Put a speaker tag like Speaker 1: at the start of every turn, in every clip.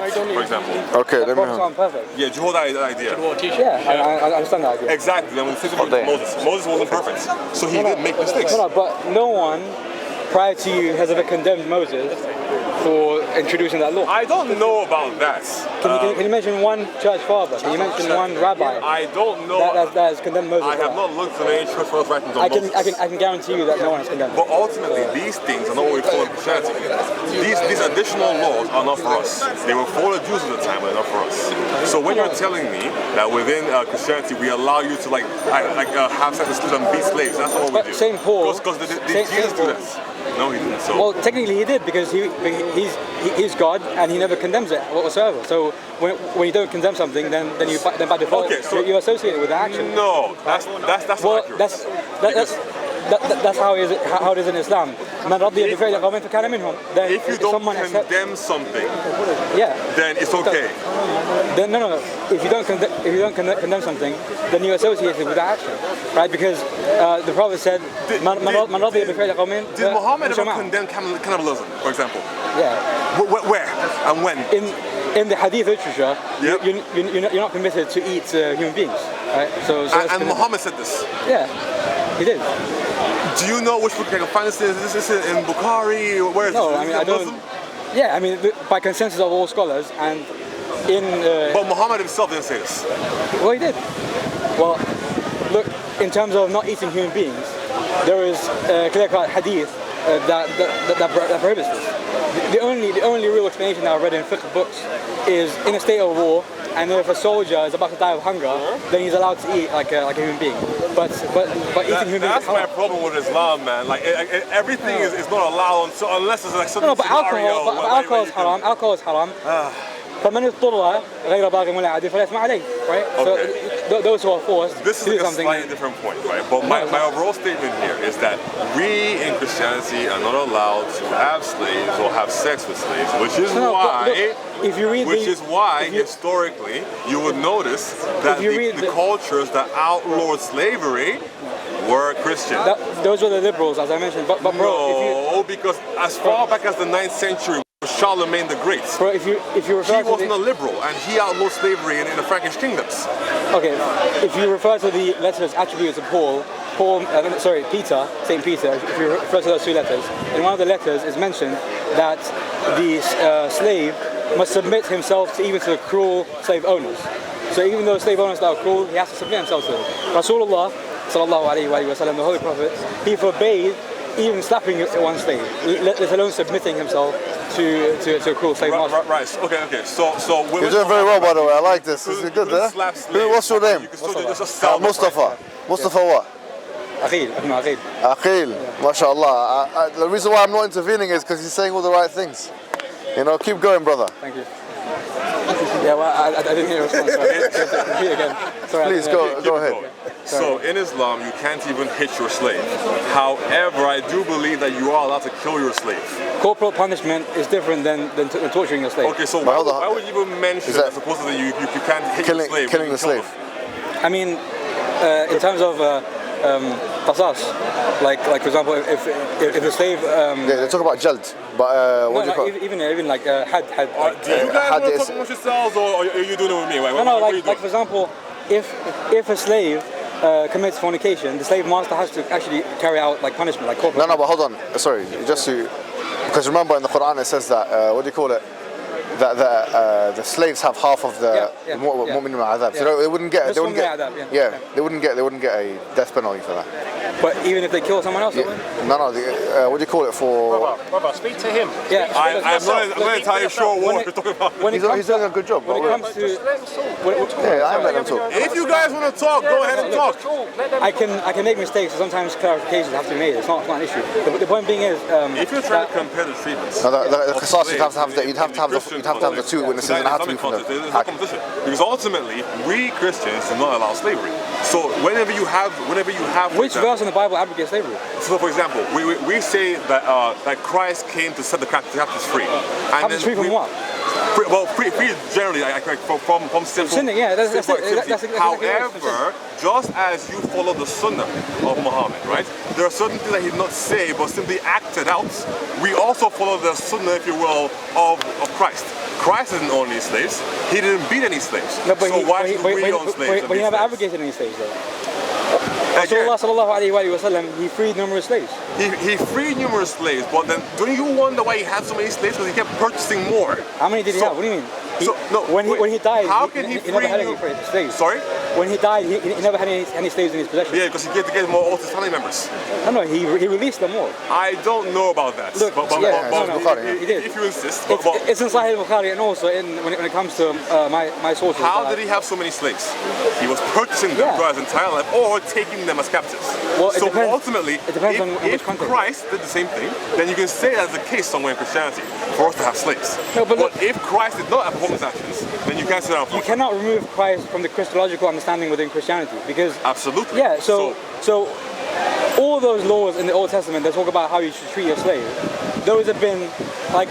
Speaker 1: perfect, for example.
Speaker 2: Okay, let me
Speaker 3: Prophets aren't perfect.
Speaker 1: Yeah, do you hold that idea?
Speaker 3: Yeah, I understand that idea.
Speaker 1: Exactly. Then when the situation with Moses wasn't perfect, so he did make mistakes.
Speaker 3: No, but no one prior to you has ever condemned Moses for introducing that law.
Speaker 1: I don't know about that.
Speaker 3: Can you mention one church father? Can you mention one rabbi?
Speaker 1: I don't know.
Speaker 3: That has condemned Moses.
Speaker 1: I have not looked at any church fathers' writings on Moses.
Speaker 3: I can guarantee you that no one has condemned.
Speaker 1: But ultimately, these things are not what we call in Christianity. These additional laws are not for us. They were for the Jews at the time, but they're not for us. So when you're telling me that within Christianity we allow you to have sex with slaves and beat slaves, that's not what we do.
Speaker 3: Saint Paul.
Speaker 1: Because Jesus do that. No, he didn't. So.
Speaker 3: Well, technically he did because he's God and he never condemns it whatsoever. So when you don't condemn something, then by default you're associated with the action.
Speaker 1: No, that's
Speaker 3: well,
Speaker 1: accurate.
Speaker 3: That's how it is in Islam. Then
Speaker 1: if you don't condemn something, then it's okay.
Speaker 3: Then no. If you don't condemn something, then you're associated with the action, right? Because the Prophet said, "Did
Speaker 1: Muhammad ever condemn cannibalism, for example?
Speaker 3: Yeah.
Speaker 1: Where and when?
Speaker 3: In the Hadith literature, you're not permitted to eat human beings, right? So
Speaker 1: and Muhammad said this.
Speaker 3: Yeah, he did.
Speaker 1: Do you know which book I can find this? Is this in Bukhari? Where is
Speaker 3: no,
Speaker 1: this?
Speaker 3: I mean I don't. Yeah, I mean by consensus of all scholars and in.
Speaker 1: But Muhammad himself didn't say this.
Speaker 3: Well, he did. Well, look, in terms of not eating human beings, there is clear-cut hadith that prohibits this. The only real explanation that I've read in fiqh books is in a state of war, and if a soldier is about to die of hunger, then he's allowed to eat like a human being. But eating human beings.
Speaker 1: That's my problem with Islam, man. Like everything is not allowed unless it's like something.
Speaker 3: No, but alcohol is haram. Alcohol is haram. فمن اضطر غير باغ ولا عاد فلا إثم عليه, right?
Speaker 1: Okay.
Speaker 3: So those who are forced
Speaker 1: this
Speaker 3: to
Speaker 1: is
Speaker 3: do something.
Speaker 1: a slightly different point, right? But my overall statement here is that we in Christianity are not allowed to have slaves or have sex with slaves, which is why historically you would notice that the cultures that outlawed slavery were Christian.
Speaker 3: Those were the liberals, as I mentioned. But bro,
Speaker 1: because as far back as the 9th century, Charlemagne the Great.
Speaker 3: Bro, if you refer
Speaker 1: he wasn't a liberal, and he outlawed slavery in the Frankish kingdoms.
Speaker 3: Okay, if you refer to the letters attributed to Peter, Saint Peter, if you refer to those two letters, in one of the letters is mentioned that the slave must submit himself even to the cruel slave owners. So even though slave owners are cruel, he has to submit himself to them. Rasulullah, sallallahu alayhi wa sallam, the Holy Prophet, he forbade even slapping one slave, let alone submitting himself to a cruel slave master.
Speaker 1: Right. Okay. So
Speaker 2: you're doing very well, by the way. I like this. This is good, eh? What's your name? Mustafa. Mustafa what?
Speaker 3: Aqil.
Speaker 2: Aqil. MashaAllah. The reason why I'm not intervening is because he's saying all the right things. You know, keep going, brother.
Speaker 3: Thank you. Yeah, well, I didn't hear a response. So repeat again. Sorry,
Speaker 2: please go ahead.
Speaker 1: Going. So in Islam, you can't even hit your slave. However, I do believe that you are allowed to kill your slave.
Speaker 3: Corporal punishment is different than torturing a slave.
Speaker 1: Okay, so why would you even mention that supposedly you can't hit your slave?
Speaker 2: Killing the slave.
Speaker 3: I mean, in terms of qasas, like for example, if the slave.
Speaker 2: They talk about jald, but what do you call it?
Speaker 3: Even like had.
Speaker 1: Do you guys want to talk amongst yourselves, or are you doing it with me?
Speaker 3: Like for example, if a slave commits fornication, the slave master has to actually carry out like punishment, like corporal.
Speaker 2: No, but hold on. Sorry, because remember in the Quran it says that what do you call it? That the slaves have half of the mu'min adab. So they wouldn't get. They wouldn't get a death penalty for that.
Speaker 3: But even if they kill someone else,
Speaker 2: No. What do you call it for?
Speaker 4: Brother, speak to him.
Speaker 3: Yeah,
Speaker 1: I'm not entirely sure what you're talking about.
Speaker 2: He's doing a good job.
Speaker 3: When it comes to,
Speaker 2: I'm letting him talk.
Speaker 1: If you guys want to talk, go ahead and talk.
Speaker 3: I can make mistakes, so sometimes clarifications have to be made. It's not an issue. The point being is,
Speaker 1: if you're trying to compare the treatments,
Speaker 2: the qasas, you'd have to have the two witnesses, and it has to be from the
Speaker 1: competition. Because ultimately, we Christians do not allow slavery. So whenever you have,
Speaker 3: which verse in the Bible abrogates slavery?
Speaker 1: So for example, we say that Christ came to set the captives free.
Speaker 3: Captives free from what?
Speaker 1: Free generally, from sinful,
Speaker 3: sinning, yeah, that's
Speaker 1: activity. However, just as you follow the sunnah of Muhammad, right? There are certain things that he did not say, but simply acted out. We also follow the sunnah, if you will, of Christ. Christ didn't own any slaves. He didn't beat any slaves.
Speaker 3: No, but
Speaker 1: so why should we own slaves?
Speaker 3: But he never abrogated any slaves, though. Rasulullah sallallahu alayhi wa sallam, he freed numerous slaves.
Speaker 1: He freed numerous slaves, but then don't you wonder why he had so many slaves? Because he kept purchasing more.
Speaker 3: How many did he have? What do you mean? When he died,
Speaker 1: how can he
Speaker 3: never had any slaves.
Speaker 1: Sorry?
Speaker 3: When he died, he never had any slaves in his possession.
Speaker 1: Yeah, because he gave to get more Old Testament members.
Speaker 3: No, he released them all.
Speaker 1: I don't know about that.
Speaker 3: Look,
Speaker 1: he did. If you insist.
Speaker 3: It's in Sahih Bukhari, and also when it comes to my sources.
Speaker 1: How did he have so many slaves? He was purchasing them throughout his entire life, or taking them as captives.
Speaker 3: Well,
Speaker 1: so
Speaker 3: depends,
Speaker 1: ultimately,
Speaker 3: it depends on which
Speaker 1: if
Speaker 3: context.
Speaker 1: Christ did the same thing, then you can say that's the case somewhere in Christianity for us to have slaves.
Speaker 3: No, but
Speaker 1: if Christ did not perform his actions, then you can't say that.
Speaker 3: You cannot remove Christ from the Christological understanding within Christianity, because
Speaker 1: absolutely.
Speaker 3: Yeah. So all those laws in the Old Testament that talk about how you should treat your slave, those have been like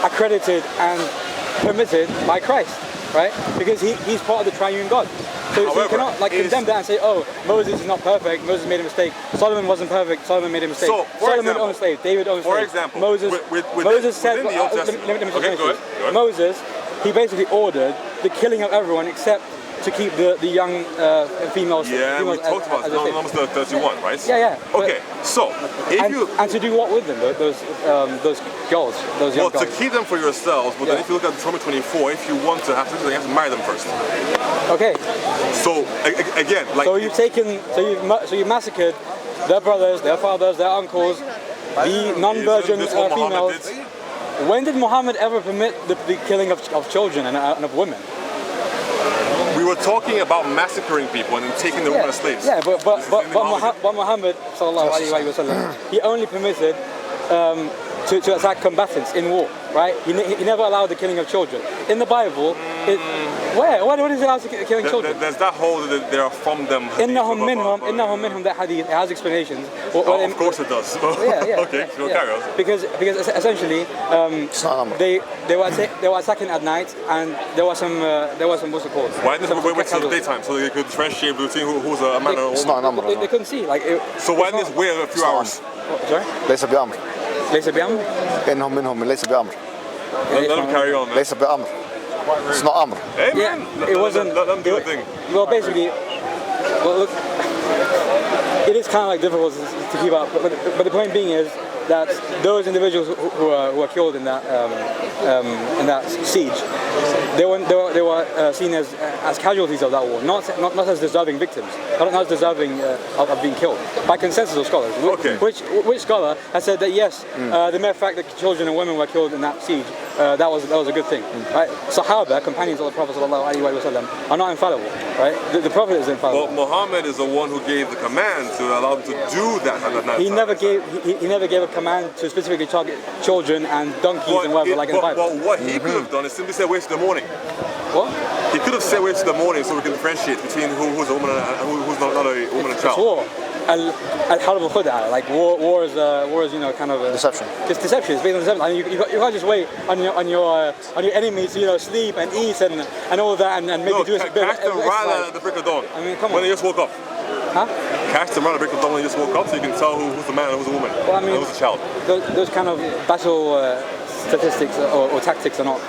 Speaker 3: accredited and permitted by Christ, right? Because he's part of the triune God. So you cannot condemn that and say, oh, Moses is not perfect, Moses made a mistake, Solomon wasn't perfect, Solomon made a mistake. So, Solomon owned a slave, David owned a slave.
Speaker 1: For example,
Speaker 3: Moses said, Moses, he basically ordered the killing of everyone except to keep the young females.
Speaker 1: Yeah, we talked about it. Numbers 31, right?
Speaker 3: Yeah.
Speaker 1: Okay, so
Speaker 3: and to do what with them? Those girls, those young girls.
Speaker 1: To keep them for yourselves. But then if you look at Deuteronomy 24, if you want to have something, you have to marry them first.
Speaker 3: Okay.
Speaker 1: So again,
Speaker 3: so you massacred their brothers, their fathers, their uncles, the non-virgin females. When did Muhammad ever permit the killing of children and of women?
Speaker 1: We were talking about massacring people and then taking the women as slaves.
Speaker 3: Yeah, but Muhammad sallallahu alaihi wasallam, he only permitted to attack combatants in war, right? He never allowed the killing of children. In the Bible, what is it allowed to killing children?
Speaker 1: There's that whole that they are from them.
Speaker 3: Innahum minhum, that hadith, it has explanations.
Speaker 1: Of course it does.
Speaker 3: Yeah.
Speaker 1: Okay, so carry on.
Speaker 3: Because essentially, they were attacking at night, and there was some what's it called?
Speaker 1: Why didn't they wait till the daytime so they could differentiate between who's a man or a woman?
Speaker 3: They couldn't see.
Speaker 1: So why didn't they wait a few hours?
Speaker 3: Sorry?
Speaker 2: ليس بأمر.
Speaker 3: ليس بأمر.
Speaker 2: إنهم منهم ليس بأمر.
Speaker 1: Let them carry on, man.
Speaker 2: ليس بأمر. It's not Amr.
Speaker 1: Hey man,
Speaker 3: it wasn't.
Speaker 1: Let them do the thing.
Speaker 3: Well, basically, look, it is kind of like difficult to keep up. But the point being is that those individuals who were killed in that siege, they were seen as casualties of that war, not as deserving victims, not as deserving of being killed by consensus of scholars.
Speaker 1: Okay.
Speaker 3: Which scholar has said that yes, the mere fact that children and women were killed in that siege, that was a good thing, right? Sahaba, companions of the Prophet ﷺ, are not infallible, right? The Prophet is infallible.
Speaker 1: But Muhammad is the one who gave the command to allow them to do that at night.
Speaker 3: He never gave a command to specifically target children and donkeys and whatever, like in the Bible.
Speaker 1: Well, what he could have done is simply say wait till the morning.
Speaker 3: What?
Speaker 1: He could have said wait till the morning so we can differentiate between who's a woman and who's not a woman and child.
Speaker 3: It's war. Al-harb al-khud'a, like war is kind of
Speaker 2: deception.
Speaker 3: It's deception. It's based on deception. I mean, you can't just wait on your enemies to sleep and eat and all that and maybe do a bit
Speaker 1: catch them right at the break of dawn.
Speaker 3: I mean, come on.
Speaker 1: When they just woke up.
Speaker 3: Huh?
Speaker 1: Catch them right at the break of dawn when they just woke up, so you can tell who's the man and who's the woman,
Speaker 3: well, I mean,
Speaker 1: and who's the child.
Speaker 3: Those kind of battle statistics or tactics are not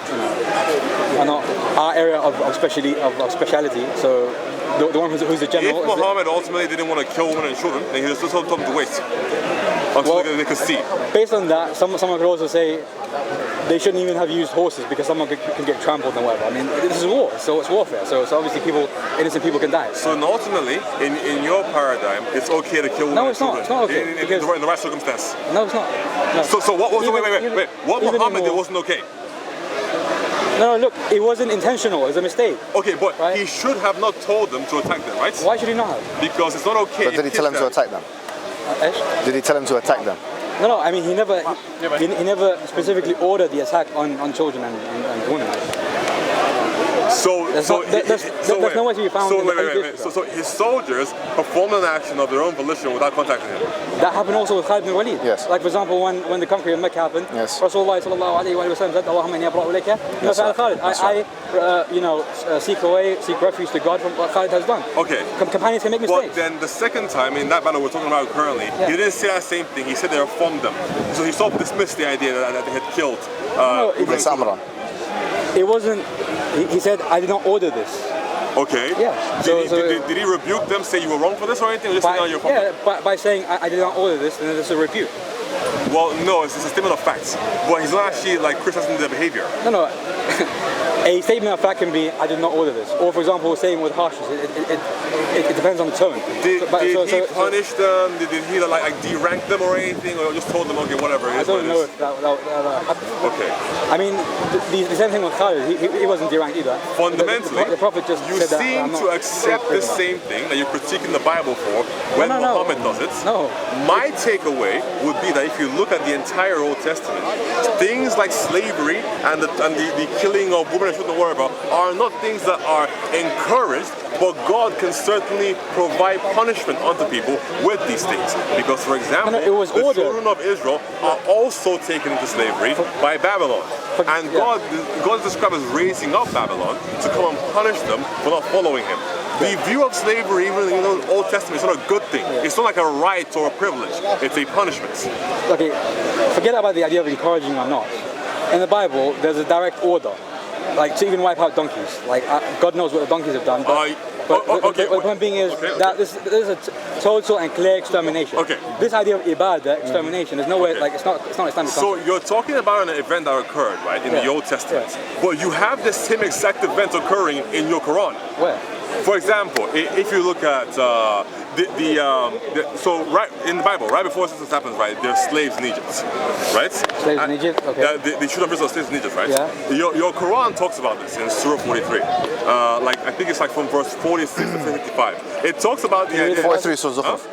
Speaker 3: our area of speciality. So. The one who's the general.
Speaker 1: If Muhammad ultimately didn't want to kill women and children, then he just told them to wait until they could see.
Speaker 3: Based on that, someone could also say they shouldn't even have used horses because someone can get trampled and whatever. I mean, this is war, so it's warfare. So obviously innocent people can die.
Speaker 1: So ultimately, in your paradigm, it's okay to kill women and children.
Speaker 3: No, it's not okay.
Speaker 1: In the right circumstance.
Speaker 3: No, it's not. No.
Speaker 1: So what was wait. What Muhammad did wasn't okay.
Speaker 3: No, look, it wasn't intentional. It was a mistake.
Speaker 1: Okay, but he should have not told them to attack them, right?
Speaker 3: Why should he not have?
Speaker 1: Because it's not okay.
Speaker 2: But did he tell them to attack them? Did he tell them to attack them?
Speaker 3: No. I mean, he never specifically ordered the attack on children and women. There's no way to be found.
Speaker 1: So his soldiers performed an action of their own volition without contacting him.
Speaker 3: That happened also with Khalid bin Walid.
Speaker 2: Yes.
Speaker 3: Like for example, when the conquering of Mecca happened,
Speaker 2: yes.
Speaker 3: Rasulullah sallallahu alaihi wasallam said, "Allahumma inni abra'u ilayka mimma fa'ala Khalid." I seek refuge to God from what Khalid has done.
Speaker 1: Okay.
Speaker 3: Companions can make mistakes.
Speaker 1: But then the second time in that battle we're talking about currently, he didn't say that same thing. He said they reformed them. So he sort of dismissed the idea that they had killed.
Speaker 3: It wasn't. He said, "I did not order this."
Speaker 1: Okay.
Speaker 3: Yeah.
Speaker 1: Did he rebuke them, say you were wrong for this or anything? Or just on your
Speaker 3: by saying I did not order this, then there's a rebuke.
Speaker 1: Well, no, it's a statement of facts. But he's not actually like criticizing their behavior.
Speaker 3: No. A statement of fact can be, I did not order this. Or for example, saying with harshness, it depends on the tone.
Speaker 1: Did he punish them? Did he like de-rank them or anything? Or just told them, okay, whatever.
Speaker 3: I don't know if that happened.
Speaker 1: Okay.
Speaker 3: I mean, the same thing with Khalid, he wasn't de-ranked either.
Speaker 1: Fundamentally,
Speaker 3: the Prophet just
Speaker 1: you
Speaker 3: said
Speaker 1: seem to accept the same thing that you're critiquing the Bible for when Muhammad does it.
Speaker 3: No.
Speaker 1: My takeaway would be that if you look at the entire Old Testament, things like slavery and the killing of women and children, whatever, are not things that are encouraged, but God can certainly provide punishment unto people with these things. Because, for example, the children of Israel are also taken into slavery by Babylon. And God is described as raising up Babylon to come and punish them for not following him. The view of slavery, even in the Old Testament, is not a good thing. It's not like a right or a privilege. It's a punishment.
Speaker 3: Okay, forget about the idea of encouraging or not. In the Bible, there's a direct order, like to even wipe out donkeys. Like God knows what the donkeys have done. But the point being is that this is a total and clear extermination.
Speaker 1: Okay.
Speaker 3: This idea of ibadah, extermination, there's no way, like it's not Islamic.
Speaker 1: So you're talking about an event that occurred, right, in the Old Testament. But you have the same exact event occurring in your Quran.
Speaker 3: Where?
Speaker 1: For example, if you look at so right in the Bible, right before this happens, right, there's slaves in Egypt, right?
Speaker 3: Slaves in Egypt, okay.
Speaker 1: The children of Israel are slaves in Egypt, right?
Speaker 3: Yeah.
Speaker 1: Your Quran talks about this in Surah 43. Like I think it's like from verse 46 to 55. It talks about the idea.
Speaker 2: 43 Surah Zukhruf.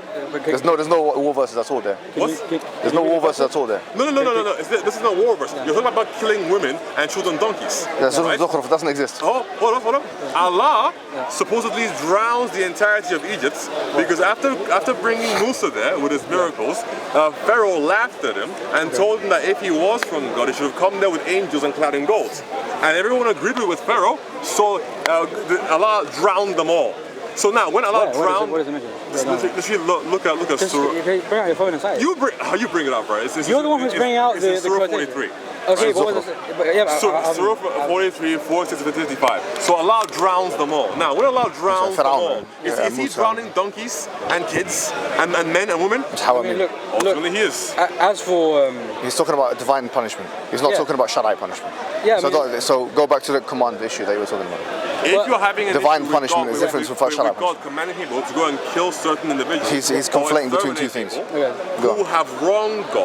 Speaker 2: There's no war verses at all there. There's no war verses at all there.
Speaker 1: No. This is not war verse. You're talking about killing women and children donkeys.
Speaker 2: Yeah, Surah Zukhruf doesn't exist.
Speaker 1: Oh, hold on. Allah supposedly drowns the entirety of Egypt because after bringing Musa there with his miracles, Pharaoh laughed at him and told him that if he was from God, he should have come there with angels and clad in gold. And everyone agreed with Pharaoh, so Allah drowned them all. So now, when Allah drowned,
Speaker 3: what does it mention?
Speaker 1: Look at Surah.
Speaker 3: Bring out your phone inside.
Speaker 1: You bring it up, right?
Speaker 3: You're the one who's bringing out the
Speaker 1: Surah 43.
Speaker 3: Okay, what was it?
Speaker 1: Surah 43, 46 to 55. So Allah drowns them all. Now, when Allah drowns them all, is he drowning donkeys and kids and men and women?
Speaker 2: How I mean,
Speaker 1: ultimately he is.
Speaker 3: As for
Speaker 2: he's talking about divine punishment. He's not talking about Shari'i punishment.
Speaker 3: Yeah.
Speaker 2: So go back to the command issue that you were talking about.
Speaker 1: If you're having an
Speaker 2: divine punishment is different from Shari'i punishment.
Speaker 1: God commanding people to go and kill certain individuals.
Speaker 2: He's conflating between two things.
Speaker 1: Who have wronged God.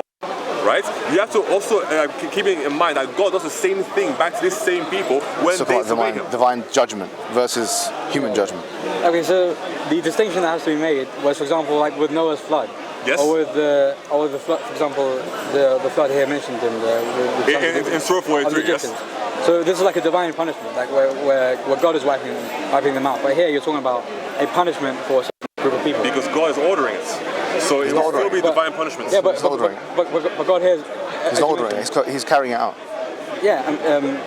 Speaker 1: Right? You have to also keep in mind that God does the same thing back to these same people when they disobey him. Divine
Speaker 2: judgment versus human judgment.
Speaker 3: Okay, so the distinction that has to be made was, for example, like with Noah's flood.
Speaker 1: Yes.
Speaker 3: Or with the flood, for example, the flood here mentioned in
Speaker 1: Surah 43. Yes.
Speaker 3: So this is like a divine punishment, like where God is wiping them out. But here you're talking about a punishment for a certain group of people.
Speaker 1: Because God is ordering it. So it will still be divine punishment.
Speaker 3: Yeah, but God here
Speaker 2: he's not ordering it. He's carrying it out.
Speaker 3: Yeah,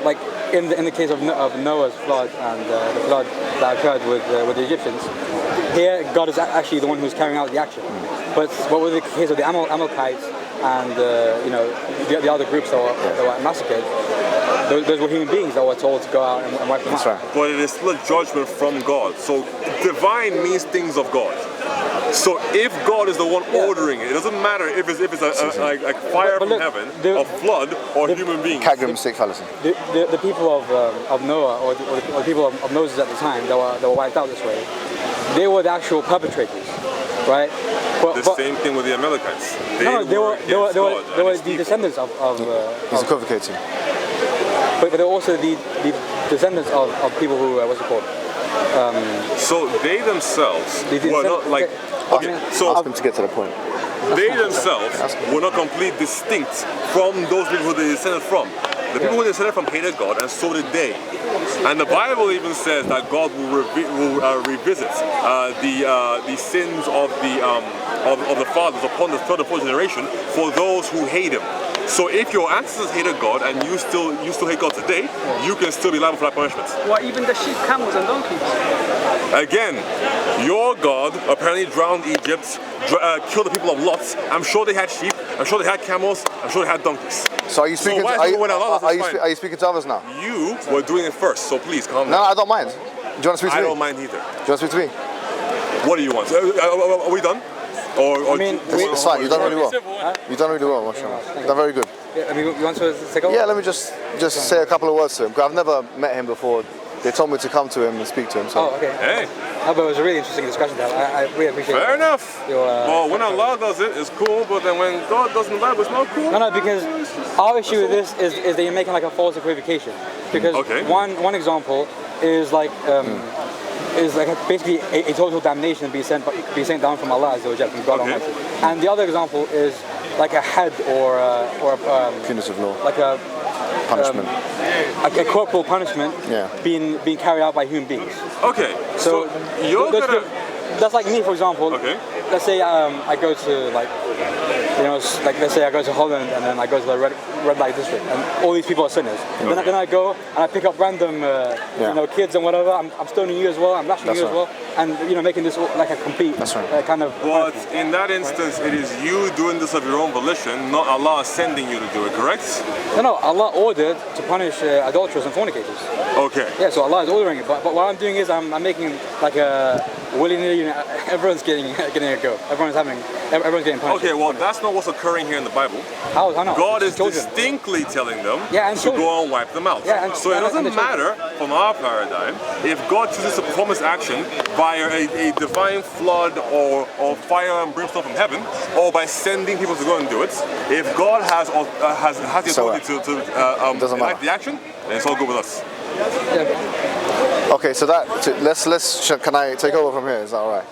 Speaker 3: like in the case of Noah's flood and the flood that occurred with the Egyptians, here God is actually the one who's carrying out the action. But what was the case of the Amalekites and the other groups that were massacred? Those were human beings that were told to go out and wipe them out.
Speaker 2: Right.
Speaker 1: But it is still a judgment from God. So divine means things of God. So if God is the one ordering it, it doesn't matter if it's like fire from heaven, a flood, or human beings.
Speaker 2: Category mistake fallacy.
Speaker 3: The people of Noah or the people of Moses at the time that were wiped out this way, they were the actual perpetrators, right?
Speaker 1: The same thing with the Amalekites.
Speaker 3: They were the descendants of
Speaker 2: he's equivocating.
Speaker 3: But they're also the descendants of people who what's it called?
Speaker 1: So they themselves were not like. Okay, so
Speaker 2: ask them to get to the point.
Speaker 1: They themselves were not completely distinct from those people who they descended from. The people who descended from hated God, and so did they. And the Bible even says that God will revisit the sins of the fathers upon the third and fourth generation for those who hate Him. So if your ancestors hated God and you still hate God today, you can still be liable for that punishment.
Speaker 4: What, even the sheep, camels, and donkeys?
Speaker 1: Again, your God apparently drowned Egypt, killed the people of Lot. I'm sure they had sheep. I'm sure they had camels. I'm sure they had donkeys.
Speaker 2: So are you speaking?
Speaker 1: So
Speaker 2: are you speaking to others now?
Speaker 1: You were doing it first, so please calm down.
Speaker 2: No, I don't mind. Do you want to speak to me?
Speaker 1: I don't mind either.
Speaker 2: Do you want to speak to me?
Speaker 1: What do you want? Are we done? Or
Speaker 3: I mean,
Speaker 2: it's fine. You've done really well. You've done really well, mashallah. You've done very good.
Speaker 3: Yeah, I mean, you want to take over?
Speaker 2: Yeah, let me just say a couple of words to him, because I've never met him before. They told me to come to him and speak to him. So.
Speaker 3: Oh, okay.
Speaker 1: Hey.
Speaker 3: No, but it was a really interesting discussion to have. I really appreciate it.
Speaker 1: Fair enough. Well, when Allah does it, it's cool, but then when God does it in the Bible, it's not cool.
Speaker 3: No, because our issue with this is that you're making like a false equivocation. Because one example is like basically a total damnation being sent down from Allah from God Almighty. And the other example is like a had or a
Speaker 2: punitive law,
Speaker 3: like a
Speaker 2: punishment,
Speaker 3: a corporal punishment being carried out by human beings.
Speaker 1: Okay, so you're
Speaker 3: that's like me, for example.
Speaker 1: Okay.
Speaker 3: Let's say I go to let's say I go to Holland and then I go to the red light district and all these people are sinners. Then I go and I pick up random kids and whatever. I'm stoning you as well. I'm lashing you as well, and making this like a complete kind of.
Speaker 1: But in that instance, it is you doing this of your own volition, not Allah sending you to do it. Correct?
Speaker 3: No. Allah ordered to punish adulterers and fornicators.
Speaker 1: Okay.
Speaker 3: Yeah, so Allah is ordering it, but what I'm doing is I'm making like a willy-nilly. Everyone's getting a go. Everyone's getting punished.
Speaker 1: Okay, well that's not what's occurring here in the Bible.
Speaker 3: How not?
Speaker 1: God is distinctly telling them to go and wipe them out.
Speaker 3: Yeah,
Speaker 1: so it doesn't matter from our paradigm if God chooses to perform this action via a divine flood or fire and brimstone from heaven, or by sending people to go and do it. If God has the authority to enact the action, then it's all good with us.
Speaker 3: Yeah.
Speaker 2: Okay, so can I take over from here? Is that all right?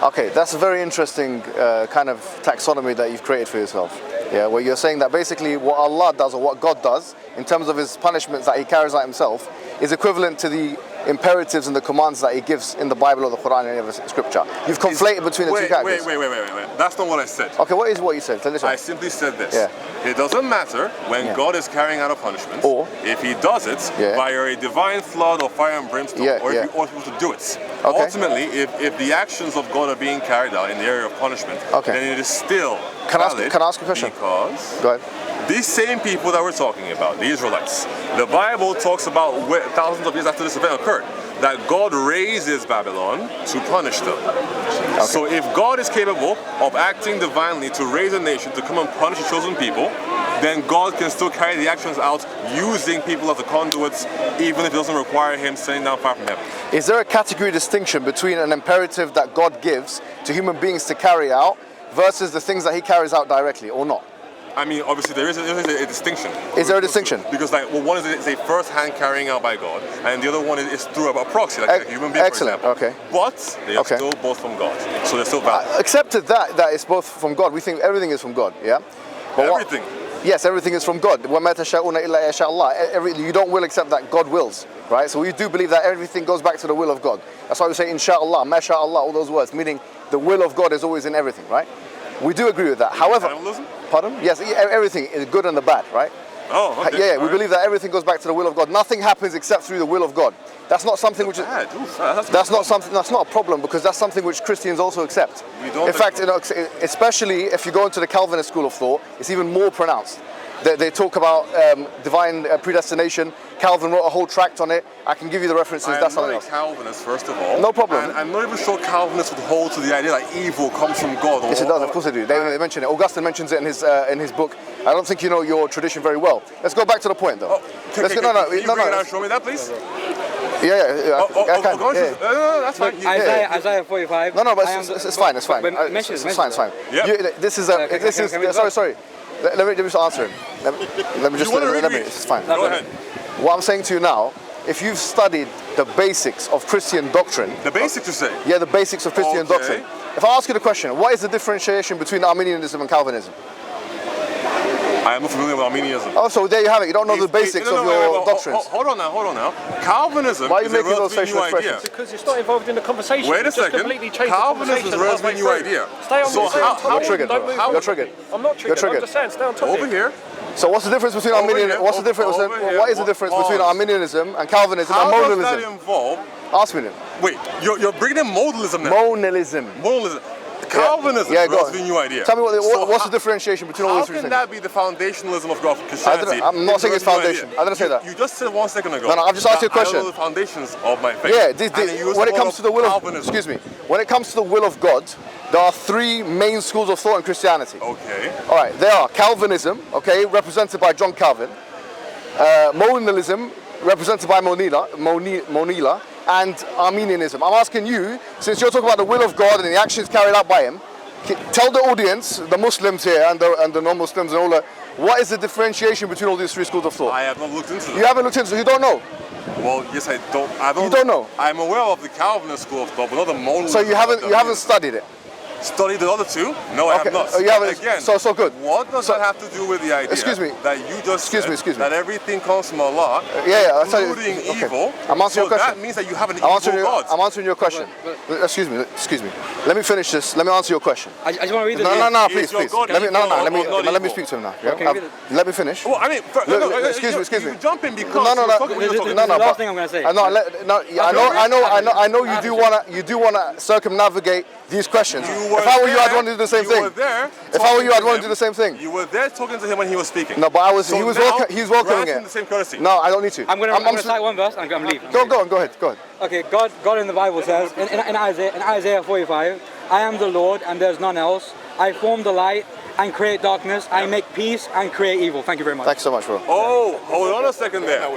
Speaker 2: Okay, that's a very interesting kind of taxonomy that you've created for yourself. Yeah, where you're saying that basically what Allah does or what God does in terms of His punishments that He carries out Himself is equivalent to the imperatives and the commands that He gives in the Bible or the Quran and other scripture. You've conflated between the two categories.
Speaker 1: Wait. That's not what I said.
Speaker 2: Okay, what is what you said?
Speaker 1: I simply said this. Yeah. It doesn't matter when God is carrying out a punishment, or if He does it via a divine flood or fire and brimstone, or if He orders people to do it. Okay. Ultimately, if the actions of God are being carried out in the area of punishment, then it is still valid.
Speaker 2: Can I ask a question?
Speaker 1: Because
Speaker 2: go ahead.
Speaker 1: These same people that we're talking about, the Israelites, the Bible talks about thousands of years after this event occurred, that God raises Babylon to punish them. Okay. So if God is capable of acting divinely to raise a nation to come and punish the chosen people, then God can still carry the actions out using people as the conduits, even if it doesn't require Him sending down fire from heaven.
Speaker 2: Is there a category distinction between an imperative that God gives to human beings to carry out versus the things that He carries out directly, or not?
Speaker 1: I mean, obviously there is a distinction.
Speaker 2: Is there a distinction?
Speaker 1: Because one is a first-hand carrying out by God, and the other one is through a proxy, like a human being,
Speaker 2: excellent.
Speaker 1: for example.
Speaker 2: Okay.
Speaker 1: But they are still both from God, so they're still valid.
Speaker 2: Accepted that it's both from God. We think everything is from God. Yeah.
Speaker 1: But everything.
Speaker 2: Yes, everything is from God. You don't will accept that God wills, right? So we do believe that everything goes back to the will of God. That's why we say inshallah, mashallah, all those words, meaning the will of God is always in everything, right? We do agree with that. However,
Speaker 1: animalism?
Speaker 2: Pardon? Yes, everything is good and the bad, right?
Speaker 1: Oh, okay.
Speaker 2: We believe that everything goes back to the will of God. Nothing happens except through the will of God. That's not something which is. That's not a problem, because that's something which Christians also accept. In fact, especially if you go into the Calvinist school of thought, it's even more pronounced. They talk about divine predestination. Calvin wrote a whole tract on it. I can give you the references. That's something else.
Speaker 1: I'm not a Calvinist, first of all.
Speaker 2: No problem.
Speaker 1: And I'm not even sure Calvinists would hold to the idea that evil comes from God.
Speaker 2: Yes, it does. Of course they do. They mention it. Augustine mentions it in his book. I don't think you know your tradition very well. Let's go back to the point, though.
Speaker 1: Can you show me that, please?
Speaker 2: Yeah.
Speaker 1: No, that's fine.
Speaker 3: Isaiah 45.
Speaker 2: No, but it's fine. It's fine. It's fine.
Speaker 1: Yep.
Speaker 2: This is. Sorry. Let me just answer him. Let me just. It's fine.
Speaker 1: Go ahead.
Speaker 2: What I'm saying to you now, if you've studied the basics of Christian doctrine.
Speaker 1: The basics, you say?
Speaker 2: Yeah, the basics of Christian doctrine. If I ask you the question, what is the differentiation between Arminianism and Calvinism?
Speaker 1: I am not familiar with Arminianism.
Speaker 2: Oh, so there you have it. You don't know the basics of your doctrines.
Speaker 1: Hold on now. Calvinism
Speaker 2: Why are you
Speaker 1: is a
Speaker 2: making those
Speaker 1: relatively
Speaker 2: facial
Speaker 1: new idea.
Speaker 2: expressions?
Speaker 4: Because it's not involved in the conversation.
Speaker 1: Wait a
Speaker 4: It's just
Speaker 1: second.
Speaker 4: completely changed
Speaker 1: Calvinism is
Speaker 4: the
Speaker 1: a
Speaker 4: conversation
Speaker 1: relatively new idea.
Speaker 4: Stay on
Speaker 1: So
Speaker 4: stay on
Speaker 1: how-
Speaker 4: topic.
Speaker 2: You're triggered,
Speaker 4: Don't
Speaker 2: bro.
Speaker 4: move
Speaker 2: You're
Speaker 4: on.
Speaker 2: triggered.
Speaker 4: I'm not triggered.
Speaker 2: triggered.
Speaker 4: I'm just saying, stay on topic.
Speaker 1: Over here.
Speaker 2: So what's the difference between What's the difference?
Speaker 1: Over here.
Speaker 2: What is the difference between
Speaker 1: Pause.
Speaker 2: Arminianism and Calvinism
Speaker 1: How
Speaker 2: and
Speaker 1: does that
Speaker 2: modalism?
Speaker 1: involve?
Speaker 2: Ask me then.
Speaker 1: Wait, you're bringing in modalism now.
Speaker 2: Modalism.
Speaker 1: Modalism. Calvinism
Speaker 2: Yeah,
Speaker 1: is a
Speaker 2: go on.
Speaker 1: relatively new idea.
Speaker 2: Tell me what's
Speaker 1: So
Speaker 2: the differentiation between all
Speaker 1: how
Speaker 2: these three
Speaker 1: can
Speaker 2: things?
Speaker 1: that be the foundationalism of Christianity?
Speaker 2: I'm not saying it's
Speaker 1: a new
Speaker 2: foundation.
Speaker 1: idea?
Speaker 2: I didn't say that.
Speaker 1: You just said 1 second ago.
Speaker 2: No, I've just asked you a
Speaker 1: that I
Speaker 2: question.
Speaker 1: know the foundations of my faith.
Speaker 2: Yeah,
Speaker 1: And then you
Speaker 2: when it
Speaker 1: used
Speaker 2: comes to the will of,
Speaker 1: Calvinism.
Speaker 2: excuse me, when it comes to the will of God, there are three main schools of thought in Christianity.
Speaker 1: Okay.
Speaker 2: All right, they are Calvinism, okay, represented by John Calvin, Modalism, represented by Monila, and Arminianism. I'm asking you, since you're talking about the will of God and the actions carried out by Him, tell the audience, the Muslims here and the non-Muslims and all that, what is the differentiation between all these three schools of thought?
Speaker 1: I have not looked into that.
Speaker 2: You haven't looked into it, you don't know.
Speaker 1: Well, yes, I don't.
Speaker 2: You don't know?
Speaker 1: I'm aware of the Calvinist school of thought, but not the modalism.
Speaker 2: So you haven't studied it.
Speaker 1: Studied the other two? No, I have not.
Speaker 2: You haven't.
Speaker 1: Again,
Speaker 2: so good.
Speaker 1: What does that have to do with the idea
Speaker 2: Excuse me.
Speaker 1: that you just
Speaker 2: Excuse me.
Speaker 1: that everything comes from Allah,
Speaker 2: I'll tell you.
Speaker 1: including
Speaker 2: Okay.
Speaker 1: evil?
Speaker 2: I'm answering your
Speaker 1: so
Speaker 2: question.
Speaker 1: that means that you have an evil God.
Speaker 2: I'm answering your question. Excuse me. Let me finish this. Let me answer your question.
Speaker 3: I just want to read this.
Speaker 2: No,
Speaker 1: Is
Speaker 2: please.
Speaker 1: your God
Speaker 2: Let me
Speaker 1: evil or
Speaker 2: let me
Speaker 1: not
Speaker 2: speak to him now.
Speaker 3: Okay,
Speaker 2: Yeah? Let me finish.
Speaker 1: Well, I mean,
Speaker 2: excuse me.
Speaker 1: You jump in because
Speaker 2: No.
Speaker 3: This is the last thing I'm going to say.
Speaker 2: I know you do wanna circumnavigate these questions. If I were you, I'd want to do the same thing. If I were you, I'd want to do the same thing.
Speaker 1: You were there talking to him when he was speaking.
Speaker 2: No, but
Speaker 1: So
Speaker 2: he was
Speaker 1: now,
Speaker 2: welcoming
Speaker 1: grant him
Speaker 2: it.
Speaker 1: the same courtesy.
Speaker 2: No, I don't need to.
Speaker 3: I'm going to recite one verse and I'm leaving.
Speaker 2: Go on. Go ahead.
Speaker 3: Okay, God in the Bible says, in Isaiah 45, I am the Lord and there's none else. I form the light and create darkness. I make peace and create evil. Thank you very much.
Speaker 2: Thanks so much, bro.
Speaker 1: Oh, hold on a second there.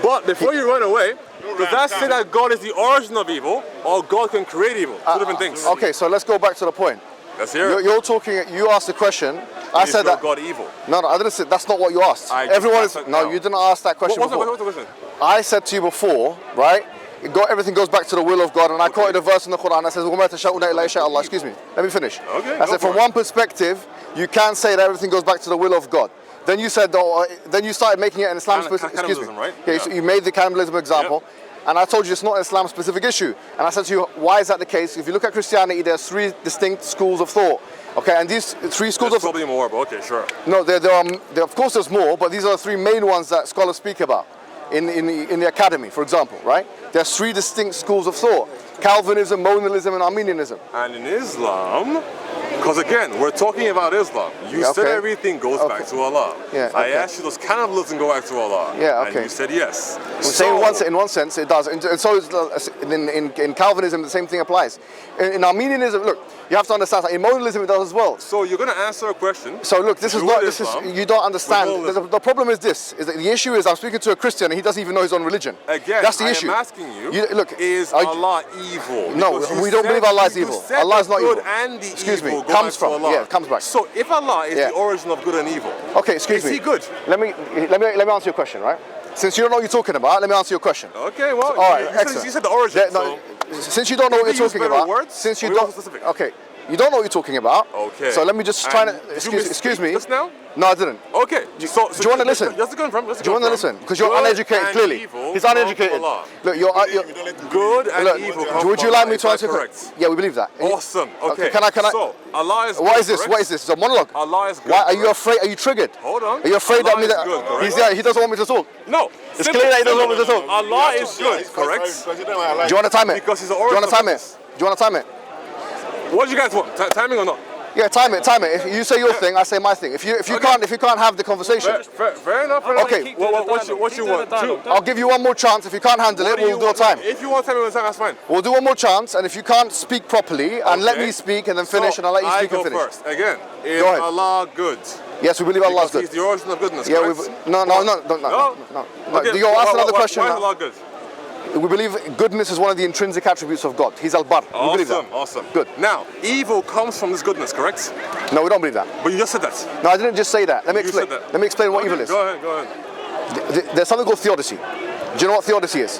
Speaker 1: But before you run away, does that say that God is the origin of evil or God can create evil? Two different things.
Speaker 2: Okay, so let's go back to the point.
Speaker 1: Let's hear it.
Speaker 2: You're talking. You asked the question. I said that.
Speaker 1: God evil.
Speaker 2: No, I didn't say. That's not what you asked.
Speaker 1: Everyone is.
Speaker 2: No, you didn't ask that question before.
Speaker 1: What's the question?
Speaker 2: I said to you before, right? Everything goes back to the will of God, and I quoted a verse in the Quran that says, وَمَا تَشَاءُونَ إِلَّا يَشَاءَ اللَّهُ. Excuse me. Let me finish.
Speaker 1: Okay,
Speaker 2: I said, from one perspective, you can say that everything goes back to the will of God. Then you said, then you started making it an Islam specific. Excuse me.
Speaker 1: Right?
Speaker 2: Yeah, so you made the cannibalism example. Yep. And I told you it's not an Islam specific issue. And I said to you, why is that the case? If you look at Christianity, there's three distinct schools of thought. Okay, and these three schools
Speaker 1: there's
Speaker 2: of
Speaker 1: probably more, but okay, sure.
Speaker 2: No, there are, of course there's more, but these are the three main ones that scholars speak about in the academy, for example, right? There's three distinct schools of thought: Calvinism, Modalism, and Arminianism.
Speaker 1: And in Islam, because again, we're talking about Islam. You said everything goes back to Allah.
Speaker 2: Yeah,
Speaker 1: I asked you, does cannibalism go back to Allah?
Speaker 2: Yeah, okay.
Speaker 1: And you said yes.
Speaker 2: In one sense, it does. And so in Calvinism, the same thing applies. In Arminianism, look, you have to understand that in modalism it does as well.
Speaker 1: So you're going to answer a question.
Speaker 2: So look, you don't understand. The problem is this: is that the issue is I'm speaking to a Christian and he doesn't even know his own religion.
Speaker 1: Again,
Speaker 2: that's the issue.
Speaker 1: I'm asking you,
Speaker 2: look,
Speaker 1: is Allah evil?
Speaker 2: No, we don't believe Allah is evil. Allah is not evil.
Speaker 1: And the
Speaker 2: excuse me,
Speaker 1: evil
Speaker 2: comes from
Speaker 1: Allah.
Speaker 2: Yeah, comes back.
Speaker 1: So if Allah is the origin of good and evil,
Speaker 2: okay, excuse me.
Speaker 1: Is he good?
Speaker 2: Let me answer your question, right? Since you don't know what you're talking about, let me answer your question.
Speaker 1: Okay, well,
Speaker 2: all right,
Speaker 1: you said the origin.
Speaker 2: Since you don't know what you're talking about, you don't know what you're talking about.
Speaker 1: Okay.
Speaker 2: So let me just try to excuse me.
Speaker 1: Just now?
Speaker 2: No, I didn't.
Speaker 1: Okay.
Speaker 2: Do you want to listen?
Speaker 1: Just to confirm.
Speaker 2: Do you want to listen? Because you're uneducated. Clearly, he's uneducated.
Speaker 1: Look, you're good and evil.
Speaker 2: Would you like me to answer?
Speaker 1: Correct.
Speaker 2: Yeah, we believe that.
Speaker 1: Awesome. Okay.
Speaker 2: Can I?
Speaker 1: So Allah is.
Speaker 2: What is this? What is this? It's a monologue.
Speaker 1: Allah is good.
Speaker 2: Why are you afraid? Are you triggered?
Speaker 1: Hold on.
Speaker 2: Are you afraid
Speaker 1: Allah
Speaker 2: that he doesn't want me to talk?
Speaker 1: No.
Speaker 2: It's clear that he doesn't want me to talk.
Speaker 1: Allah is good. Correct.
Speaker 2: Do you want to time it?
Speaker 1: Because he's the
Speaker 2: origin. Do you want to time it? Do you want to time it?
Speaker 1: What do you guys want? Timing or not?
Speaker 2: Yeah, time it. If you say your thing, I say my thing. If you can't have the conversation.
Speaker 1: Fair enough.
Speaker 2: Okay.
Speaker 1: What you want?
Speaker 2: I'll give you one more chance. If you can't handle it, we'll do a time.
Speaker 1: If you want to tell me one time, that's fine.
Speaker 2: We'll do one more chance, and if you can't speak properly, and let me speak and then finish, and I'll let you speak and finish.
Speaker 1: First. Again, is Allah good?
Speaker 2: Yes, we believe Allah is good.
Speaker 1: He's the origin of goodness.
Speaker 2: Yeah, no.
Speaker 1: Okay,
Speaker 2: You're asking another question.
Speaker 1: Why is Allah good?
Speaker 2: We believe goodness is one of the intrinsic attributes of God. He's Al-Bar. We believe that.
Speaker 1: Awesome.
Speaker 2: Good.
Speaker 1: Now, evil comes from this goodness, correct?
Speaker 2: No, we don't believe that.
Speaker 1: But you just said that.
Speaker 2: No, I didn't just say that. Let me explain. Let me explain what evil is.
Speaker 1: Go ahead.
Speaker 2: There's something called Theodicy. Do you know what Theodicy is?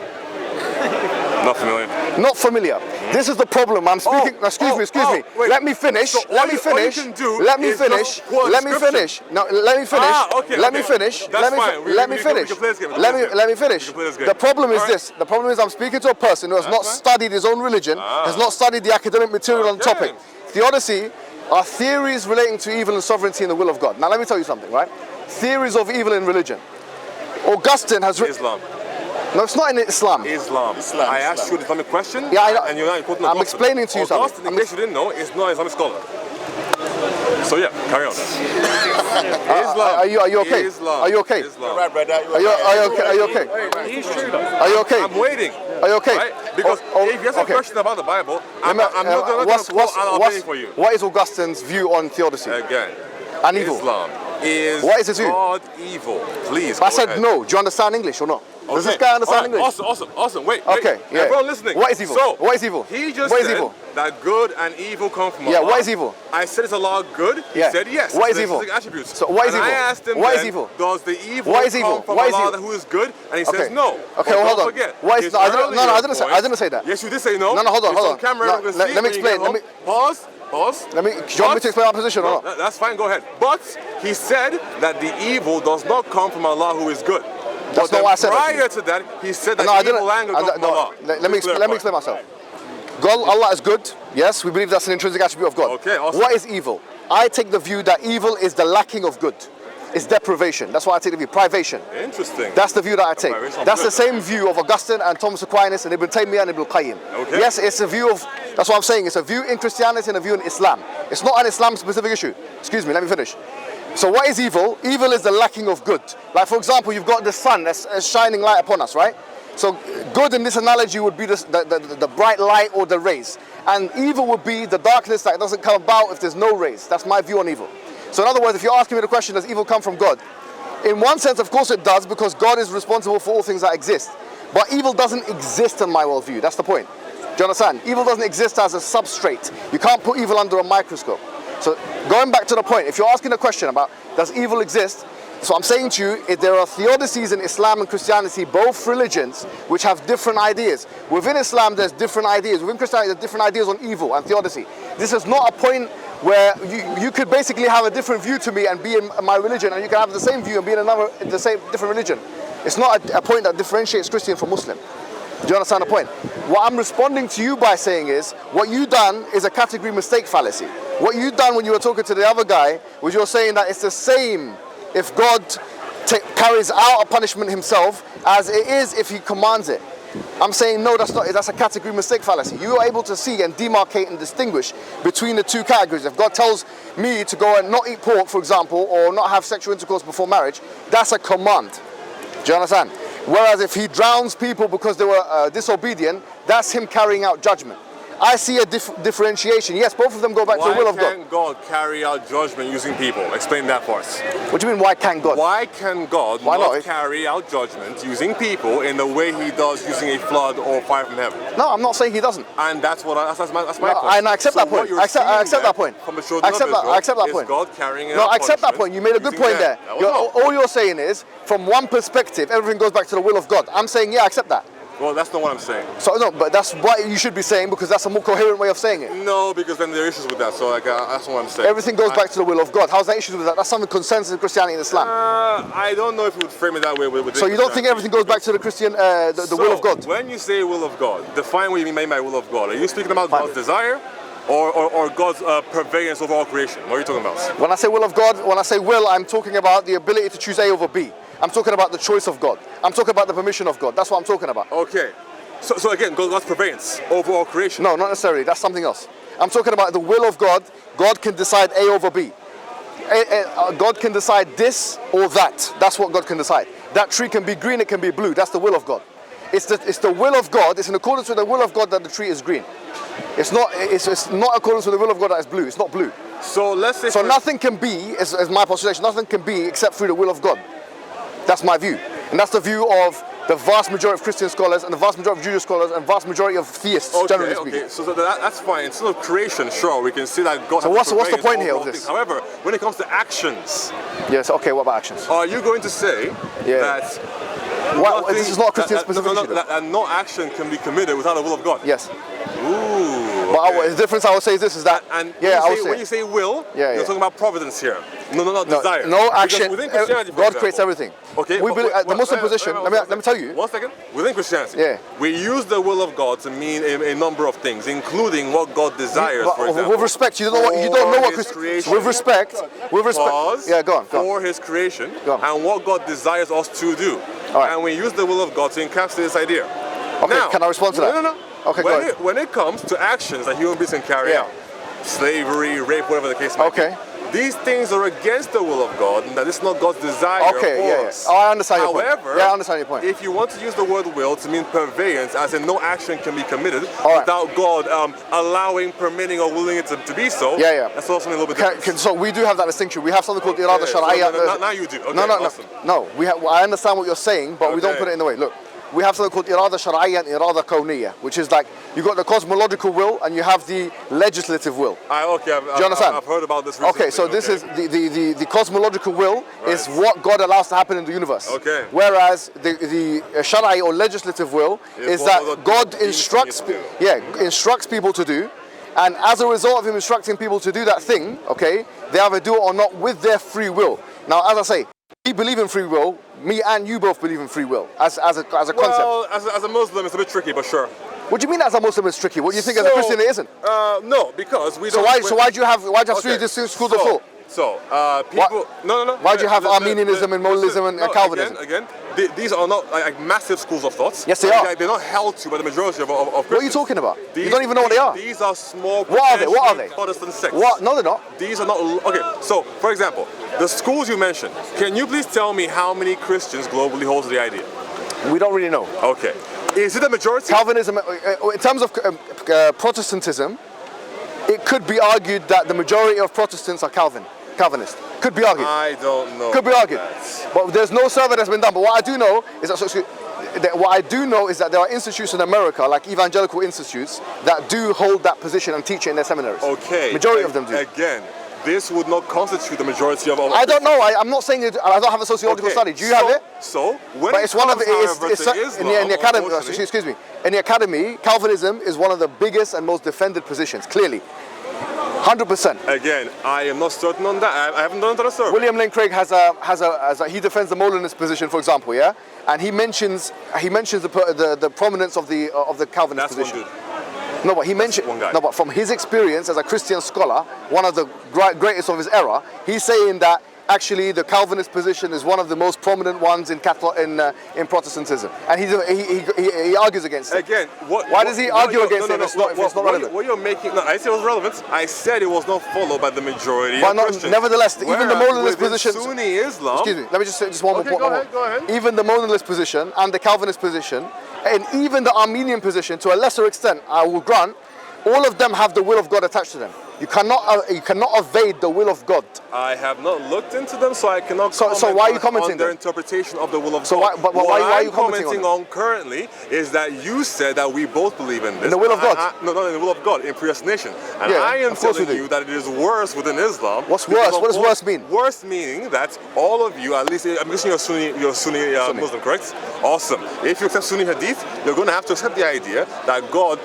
Speaker 1: Not familiar.
Speaker 2: Not familiar. This is the problem. I'm speaking. Excuse me.
Speaker 1: Wait.
Speaker 2: Let me finish.
Speaker 1: So
Speaker 2: let me finish. Let me finish. Let me finish. No, let me finish.
Speaker 1: Okay,
Speaker 2: let me finish.
Speaker 1: That's fine.
Speaker 2: Let me finish. Let me finish. The problem is this. The problem is I'm speaking to a person who has not studied his own religion, has not studied the academic material on the topic. Theodicy are theories relating to evil and sovereignty and the will of God. Now let me tell you something, right? Theories of evil in religion. Augustine has written.
Speaker 1: Islam.
Speaker 2: No, it's not in Islam.
Speaker 1: Islam. I asked you an Islamic question, and you're not quoting
Speaker 2: I'm explaining to you something.
Speaker 1: In case you didn't know, is not an Islamic scholar. So yeah, carry on. Islam.
Speaker 2: Are you okay?
Speaker 1: Islam.
Speaker 2: Are you okay?
Speaker 1: Islam.
Speaker 2: Are you okay?
Speaker 4: He's true though.
Speaker 2: Are you okay?
Speaker 1: I'm waiting.
Speaker 2: Are you okay?
Speaker 1: Right? Because if you have a question about the Bible, I'm not going to quote Al-Albani for you.
Speaker 2: What is Augustine's view on theodicy?
Speaker 1: Again.
Speaker 2: And evil.
Speaker 1: Islam is
Speaker 2: What is his view?
Speaker 1: God evil. Please.
Speaker 2: I said no. Do you understand English or not? Does this guy understand English?
Speaker 1: Awesome. Wait.
Speaker 2: Okay, yeah.
Speaker 1: Everyone listening.
Speaker 2: What is evil?
Speaker 1: So,
Speaker 2: what is evil?
Speaker 1: He just
Speaker 2: what is
Speaker 1: said
Speaker 2: evil?
Speaker 1: that good and evil come from Allah.
Speaker 2: Yeah, what is evil?
Speaker 1: I said it's Allah good.
Speaker 2: Yeah.
Speaker 1: He said yes.
Speaker 2: What is evil?
Speaker 1: Attributes.
Speaker 2: So what is evil?
Speaker 1: I asked him
Speaker 2: what
Speaker 1: then,
Speaker 2: is evil?
Speaker 1: Does the evil
Speaker 2: what is
Speaker 1: come
Speaker 2: evil?
Speaker 1: from
Speaker 2: what is
Speaker 1: Allah
Speaker 2: evil?
Speaker 1: who is good? And he says
Speaker 2: Okay.
Speaker 1: no.
Speaker 2: Okay, well, hold on.
Speaker 1: Forget,
Speaker 2: what is, no, I didn't say that.
Speaker 1: Yes, you did say no.
Speaker 2: No, hold on.
Speaker 1: On camera,
Speaker 2: no, let me explain.
Speaker 1: Pause.
Speaker 2: Do you want me to explain my position or not?
Speaker 1: That's fine, go ahead. But he said that the evil does not come from Allah who is good.
Speaker 2: That's not what I said.
Speaker 1: Prior to that, he said that evil anger comes from Allah.
Speaker 2: Let me explain myself. God, Allah is good. Yes, we believe that's an intrinsic attribute of God.
Speaker 1: Okay, awesome.
Speaker 2: What is evil? I take the view that evil is the lacking of good. It's deprivation. That's why I take the view. Privation.
Speaker 1: Interesting.
Speaker 2: That's the view that I take. That's the same view of Augustine and Thomas Aquinas and Ibn Taymiyyah and Ibn Qayyim.
Speaker 1: Okay.
Speaker 2: Yes, it's a view of, that's what I'm saying, it's a view in Christianity and a view in Islam. It's not an Islam specific issue. Excuse me, let me finish. So what is evil? Evil is the lacking of good. Like for example, you've got the sun that's shining light upon us, right? So good in this analogy would be the bright light or the rays. And evil would be the darkness that doesn't come about if there's no rays. That's my view on evil. So in other words, if you're asking me the question, does evil come from God? In one sense, of course it does, because God is responsible for all things that exist. But evil doesn't exist in my worldview. That's the point. Do you understand? Evil doesn't exist as a substrate. You can't put evil under a microscope. So going back to the point, if you're asking a question about does evil exist, so I'm saying to you, there are theodicies in Islam and Christianity, both religions, which have different ideas. Within Islam, there's different ideas. Within Christianity, there's different ideas on evil and theodicy. This is not a point where you could basically have a different view to me and be in my religion, and you can have the same view and be in different religion. It's not a point that differentiates Christian from Muslim. Do you understand the point? What I'm responding to you by saying is, what you done is a category mistake fallacy. What you done when you were talking to the other guy was you're saying that it's the same if God carries out a punishment himself as it is if he commands it. I'm saying no, that's not. That's a category mistake fallacy. You are able to see and demarcate and distinguish between the two categories. If God tells me to go and not eat pork, for example, or not have sexual intercourse before marriage, that's a command. Do you understand? Whereas if he drowns people because they were disobedient, that's him carrying out judgment. I see a differentiation. Yes, both of them go back to the will of God.
Speaker 1: Why can't God carry out judgment using people? Explain that for us.
Speaker 2: What do you mean, why can't God?
Speaker 1: Why can God not carry out judgment using people in the way he does using a flood or fire from heaven?
Speaker 2: No, I'm not saying he doesn't.
Speaker 1: And that's what that's my point.
Speaker 2: And I accept that point. I accept that point.
Speaker 1: From the children of Israel,
Speaker 2: I accept that point.
Speaker 1: God carrying out
Speaker 2: no, I accept that point. You made a good point there. All you're saying is, from one perspective, everything goes back to the will of God. I'm saying, yeah, I accept that.
Speaker 1: Well, that's not what I'm saying.
Speaker 2: So no, but that's what you should be saying, because that's a more coherent way of saying it.
Speaker 1: No, because then there are issues with that. So like, that's what I'm saying.
Speaker 2: Everything goes back to the will of God. How's that issues with that? That's something consensus in Christianity and Islam.
Speaker 1: I don't know if you would frame it that way.
Speaker 2: So you don't think everything goes back to the Christian, the will of God?
Speaker 1: When you say will of God, define what you mean by will of God. Are you speaking about God's desire? Or God's prevalence over all creation? What are you talking about?
Speaker 2: When I say will of God, when I say will, I'm talking about the ability to choose A over B. I'm talking about the choice of God. I'm talking about the permission of God. That's what I'm talking about.
Speaker 1: Okay. So again, God's prevalence over all creation?
Speaker 2: No, not necessarily. That's something else. I'm talking about the will of God. God can decide A over B. God can decide this or that. That's what God can decide. That tree can be green, it can be blue. That's the will of God. It's the will of God. It's in accordance with the will of God that the tree is green. It's not accordance with the will of God that it's blue. It's not blue.
Speaker 1: So let's say.
Speaker 2: So nothing can be, as my postulation, nothing can be except through the will of God. That's my view, and that's the view of the vast majority of Christian scholars and the vast majority of Jewish scholars and vast majority of theists, generally speaking.
Speaker 1: Okay, so that's fine. Instead of creation, sure, we can see that God.
Speaker 2: So what's the point here of this?
Speaker 1: However, when it comes to actions.
Speaker 2: Yes. Okay. What about actions?
Speaker 1: Are you going to say that
Speaker 2: This is not a Christian specific issue.
Speaker 1: And no action can be committed without the will of God.
Speaker 2: Yes.
Speaker 1: Ooh.
Speaker 2: But the difference I would say is this: is that
Speaker 1: when you say will, you're talking about providence here. No, desire.
Speaker 2: No action.
Speaker 1: Within Christianity,
Speaker 2: God creates everything.
Speaker 1: Okay.
Speaker 2: We believe, the Muslim position. Let me tell you.
Speaker 1: 1 second. Within Christianity, we use the will of God to mean a number of things, including what God desires. For example,
Speaker 2: with respect, you don't know what
Speaker 1: creation.
Speaker 2: With respect.
Speaker 1: Pause.
Speaker 2: Yeah, go on.
Speaker 1: For His creation and what God desires us to do, and we use the will of God to encapsulate this idea.
Speaker 2: Okay.
Speaker 1: Now,
Speaker 2: can I respond to that?
Speaker 1: No.
Speaker 2: Okay, go ahead.
Speaker 1: When it comes to actions that human beings can carry out, slavery, rape, whatever the case might be, these things are against the will of God, and that is not God's desire for us.
Speaker 2: Oh, I understand your point.
Speaker 1: However,
Speaker 2: I understand your point.
Speaker 1: If you want to use the word will to mean purveyance, as in no action can be committed without God allowing, permitting, or willing it to be so, that's also a little bit different.
Speaker 2: So we do have that distinction. We have something called irada shar'iyya.
Speaker 1: Now you do. Okay,
Speaker 2: No. I understand what you're saying, but we don't put it in the way. Look. We have something called irada shar'iyya and irada kawniyya, which is like you've got the cosmological will and you have the legislative will.
Speaker 1: Do you understand? I've heard about this recently.
Speaker 2: Okay, so this is the cosmological will is what God allows to happen in the universe.
Speaker 1: Okay.
Speaker 2: Whereas the shar'i or legislative will is that God instructs people to do, and as a result of Him instructing people to do that thing, they either do it or not with their free will. Now, as I say, we believe in free will. Me and you both believe in free will as a concept.
Speaker 1: Well, as a Muslim, it's a bit tricky, but sure.
Speaker 2: What do you mean as a Muslim it's tricky? What do you think as a Christian it isn't?
Speaker 1: No, because we don't.
Speaker 2: So why do you have three distinct schools of thought?
Speaker 1: People. No.
Speaker 2: Why do you have Arminianism and modalism and Calvinism?
Speaker 1: Again, these are not like massive schools of thoughts.
Speaker 2: Yes, they are.
Speaker 1: They're not held to by the majority of Christians.
Speaker 2: What are you talking about? You don't even know what they are.
Speaker 1: These are small.
Speaker 2: What are they?
Speaker 1: Protestant sects.
Speaker 2: What? No, they're not.
Speaker 1: These are not. Okay, so for example, the schools you mentioned. Can you please tell me how many Christians globally hold to the idea?
Speaker 2: We don't really know.
Speaker 1: Okay. Is it a majority?
Speaker 2: Calvinism, in terms of Protestantism, it could be argued that the majority of Protestants are Calvinist. Could be argued.
Speaker 1: I don't know.
Speaker 2: Could be argued. But there's no survey that's been done. But what I do know is that there are institutes in America, like evangelical institutes, that do hold that position and teach it in their seminaries.
Speaker 1: Okay.
Speaker 2: Majority of them do.
Speaker 1: Again, this would not constitute the majority of all.
Speaker 2: I don't know. I'm not saying it. I don't have a sociological study. Do you have it?
Speaker 1: So when
Speaker 2: but it's one of the in the academy. Excuse me. In the academy, Calvinism is one of the biggest and most defended positions. Clearly. 100%.
Speaker 1: Again, I am not certain on that. I haven't done it on a survey.
Speaker 2: William Lane Craig he defends the Molinist position, for example, and he mentions the prominence of the Calvinist position.
Speaker 1: One dude.
Speaker 2: No, but he mentioned but from his experience as a Christian scholar, one of the greatest of his era, he's saying that actually the Calvinist position is one of the most prominent ones in Protestantism, and he argues against it.
Speaker 1: Again,
Speaker 2: why does he argue against it if it's not relevant?
Speaker 1: What you're making, I said it was relevant. I said it was not followed by the majority of Christians.
Speaker 2: Nevertheless, even the Molinist position.
Speaker 1: Sunni Islam.
Speaker 2: Excuse me. Let me just say just one more point.
Speaker 1: Go ahead.
Speaker 2: Even the Molinist position and the Calvinist position, and even the Armenian position, to a lesser extent, I will grant, all of them have the will of God attached to them. You cannot evade the will of God.
Speaker 1: I have not looked into them, so I cannot comment
Speaker 2: so why are you commenting
Speaker 1: on their interpretation of the will of
Speaker 2: God.
Speaker 1: Why
Speaker 2: are you
Speaker 1: commenting on currently is that you said that we both believe in this.
Speaker 2: In the will of God?
Speaker 1: No, not in the will of God, in predestination. And I am telling you that it is worse within Islam.
Speaker 2: What's worse? What does worse mean?
Speaker 1: Worse meaning that all of you, at least, I'm guessing you're Sunni Muslim, correct? Awesome. If you accept Sunni Hadith, you're going to have to accept the idea that God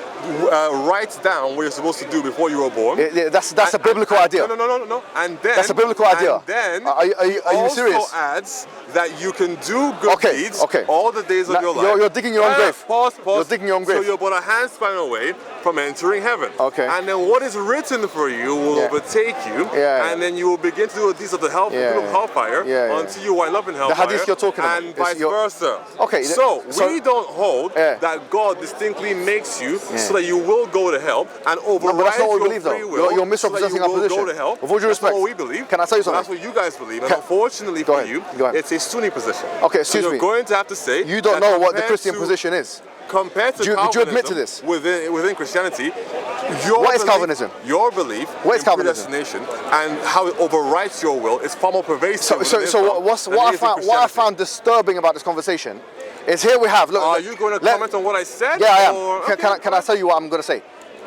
Speaker 1: writes down what you're supposed to do before you were born.
Speaker 2: That's a biblical idea.
Speaker 1: No. And then
Speaker 2: that's a biblical idea.
Speaker 1: And then
Speaker 2: are you serious?
Speaker 1: Also adds that you can do good deeds all the days of your life.
Speaker 2: You're digging your own grave.
Speaker 1: Pause.
Speaker 2: You're digging your own grave.
Speaker 1: So you're about a handspan away from entering heaven.
Speaker 2: Okay.
Speaker 1: And then what is written for you will overtake you. And then you will begin to do the deeds of the hellfire until you wind up in hellfire.
Speaker 2: The hadith you're talking about.
Speaker 1: And vice versa.
Speaker 2: Okay.
Speaker 1: So we don't hold that God distinctly makes you so that you will go to hell and override your free will.
Speaker 2: You're misrepresenting our position.
Speaker 1: Go to hell.
Speaker 2: With all due respect,
Speaker 1: that's what we believe.
Speaker 2: Can I tell you something?
Speaker 1: That's what you guys believe. And unfortunately for you, it's a Sunni position.
Speaker 2: Okay, excuse me.
Speaker 1: You're going to have to say
Speaker 2: you don't know what the Christian position is.
Speaker 1: Compared to
Speaker 2: Calvinism, do you admit to this?
Speaker 1: Within Christianity,
Speaker 2: what is Calvinism?
Speaker 1: Your belief in predestination and how it overwrites your will is far more pervasive.
Speaker 2: So what I found disturbing about this conversation is here we have. Look,
Speaker 1: are you going to comment on what I said?
Speaker 2: Yeah, I am. Can I tell you what I'm going to say?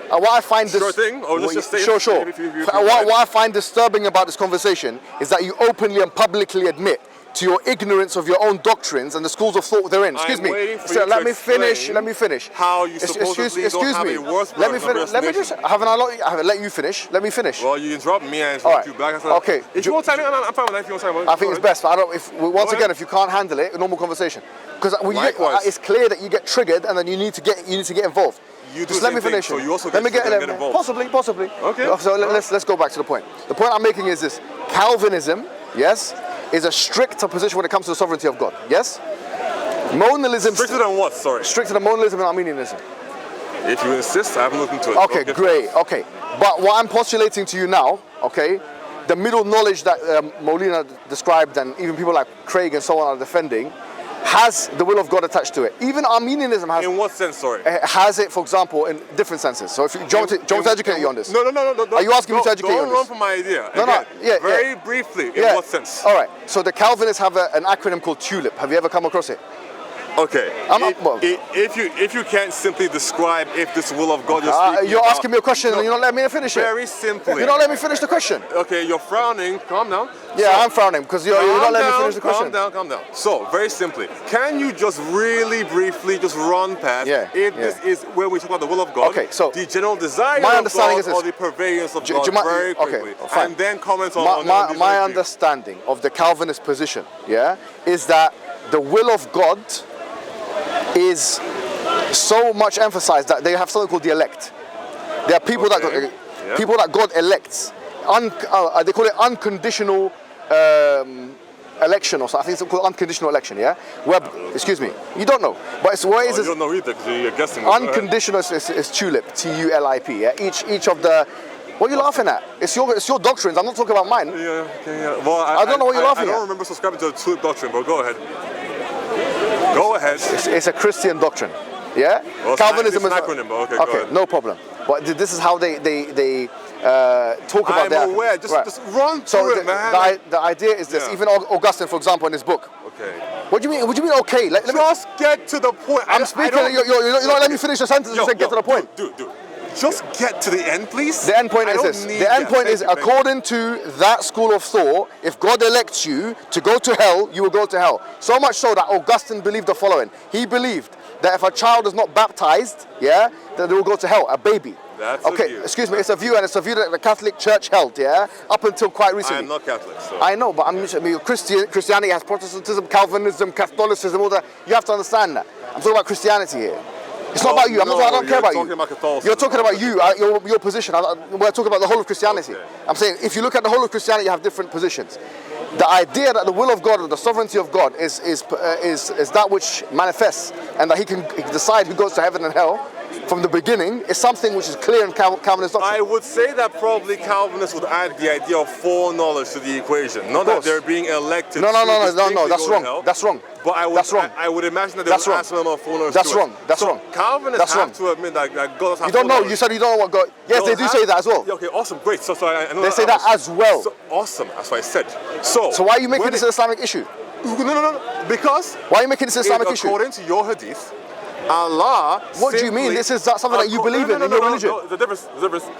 Speaker 2: What I find
Speaker 1: sure.
Speaker 2: What I find disturbing about this conversation is that you openly and publicly admit to your ignorance of your own doctrines and the schools of thought they're in. Excuse me. So let me finish. Let me finish.
Speaker 1: How you supposedly don't have a worse
Speaker 2: let me finish. Let me just let you finish. Let me finish.
Speaker 1: Well, you interrupt me and interrupt you back.
Speaker 2: Okay.
Speaker 1: If you want time, I'm fine with that. If you want time,
Speaker 2: I think it's best. But I don't. Once again, if you can't handle it, a normal conversation. Because it's clear that you get triggered and then you need to get involved.
Speaker 1: You do
Speaker 2: just let me finish.
Speaker 1: So you also
Speaker 2: let me get
Speaker 1: involved.
Speaker 2: Possibly.
Speaker 1: Okay.
Speaker 2: So let's go back to the point. The point I'm making is this: Calvinism, yes, is a stricter position when it comes to the sovereignty of God. Yes. Modalism.
Speaker 1: Stricter than what? Sorry.
Speaker 2: Stricter than modalism and Arminianism.
Speaker 1: If you insist, I haven't looked into it.
Speaker 2: Okay, great. Okay, but what I'm postulating to you now, okay, the middle knowledge that Molina described and even people like Craig and so on are defending, has the will of God attached to it. Even Arminianism has.
Speaker 1: In what sense, sorry?
Speaker 2: Has it, for example, in different senses. So if you, do you want to educate you on this?
Speaker 1: No.
Speaker 2: Are you asking me to educate you on this?
Speaker 1: Don't run from my idea.
Speaker 2: No.
Speaker 1: Very briefly, in what sense?
Speaker 2: All right. So the Calvinists have an acronym called TULIP. Have you ever come across it?
Speaker 1: Okay. If you can't simply describe if this will of God is
Speaker 2: you're asking me a question and you're not letting me finish it.
Speaker 1: Very simply.
Speaker 2: You're not letting me finish the question.
Speaker 1: Okay, you're frowning. Calm down.
Speaker 2: Yeah, I'm frowning because you're not letting me finish the question.
Speaker 1: Calm down. So, very simply, can you just really briefly just run past this is where we talk about the will of God,
Speaker 2: okay, so
Speaker 1: the general desire
Speaker 2: my
Speaker 1: of
Speaker 2: understanding
Speaker 1: God
Speaker 2: is this.
Speaker 1: or the purveyance of God very quickly, and then comment on
Speaker 2: my understanding of the Calvinist position, is that the will of God is so much emphasized that they have something called the elect. There are people that God elects. They call it unconditional election or something. I think it's called unconditional election. Excuse me. You don't know, but it's what is
Speaker 1: you don't know either because you're guessing.
Speaker 2: Unconditional is tulip. TULIP. Yeah. Each of the. What are you laughing at? It's your doctrines. I'm not talking about mine.
Speaker 1: Yeah. Well,
Speaker 2: I don't know what you're laughing at.
Speaker 1: I don't remember subscribing to the tulip doctrine, but go ahead. Go ahead.
Speaker 2: It's a Christian doctrine. Yeah?
Speaker 1: Well,
Speaker 2: Calvinism
Speaker 1: is an acronym, but okay,
Speaker 2: no problem. But this is how they talk about that.
Speaker 1: I'm aware. Just run through it, man.
Speaker 2: The idea is this. Even Augustine, for example, in his book.
Speaker 1: Okay.
Speaker 2: What do you mean? What do you mean? Okay.
Speaker 1: Just get to the point.
Speaker 2: I'm speaking. You're not letting me finish the sentence. You said get to the point.
Speaker 1: Dude. Just get to the end, please.
Speaker 2: The end point is this. The end point is, according to that school of thought, if God elects you to go to hell, you will go to hell. So much so that Augustine believed the following. He believed that if a child is not baptized, then they will go to hell, a baby.
Speaker 1: That's
Speaker 2: okay,
Speaker 1: a view.
Speaker 2: Excuse me, it's a view, and it's a view that the Catholic Church held, up until quite recently.
Speaker 1: I'm not Catholic, so.
Speaker 2: I know, but Christianity has Protestantism, Calvinism, Catholicism, all that. You have to understand that. I'm talking about Christianity here. It's not about you. I don't care about you. You're talking about you, your position. We're talking about the whole of Christianity. Okay. I'm saying if you look at the whole of Christianity, you have different positions. The idea that the will of God or the sovereignty of God is that which manifests and that he can decide who goes to heaven and hell from the beginning is something which is clear in Calvinist doctrine.
Speaker 1: I would say that probably Calvinists would add the idea of foreknowledge to the equation. Not that they're being elected.
Speaker 2: No, that's wrong. That's wrong.
Speaker 1: But I would imagine that they would ask them of foreknowledge.
Speaker 2: That's wrong. That's wrong.
Speaker 1: Calvinists have to admit that God has.
Speaker 2: You don't know. You said you don't know what God. Yes, they do say that as well.
Speaker 1: Okay, awesome, great. So I know
Speaker 2: they say that as well.
Speaker 1: So awesome. That's what I said. So
Speaker 2: why are you making this an Islamic issue?
Speaker 1: No. Because
Speaker 2: why are you making this an Islamic issue?
Speaker 1: According to your hadith, Allah.
Speaker 2: What do you mean? This is something that you believe in your religion.
Speaker 1: The difference.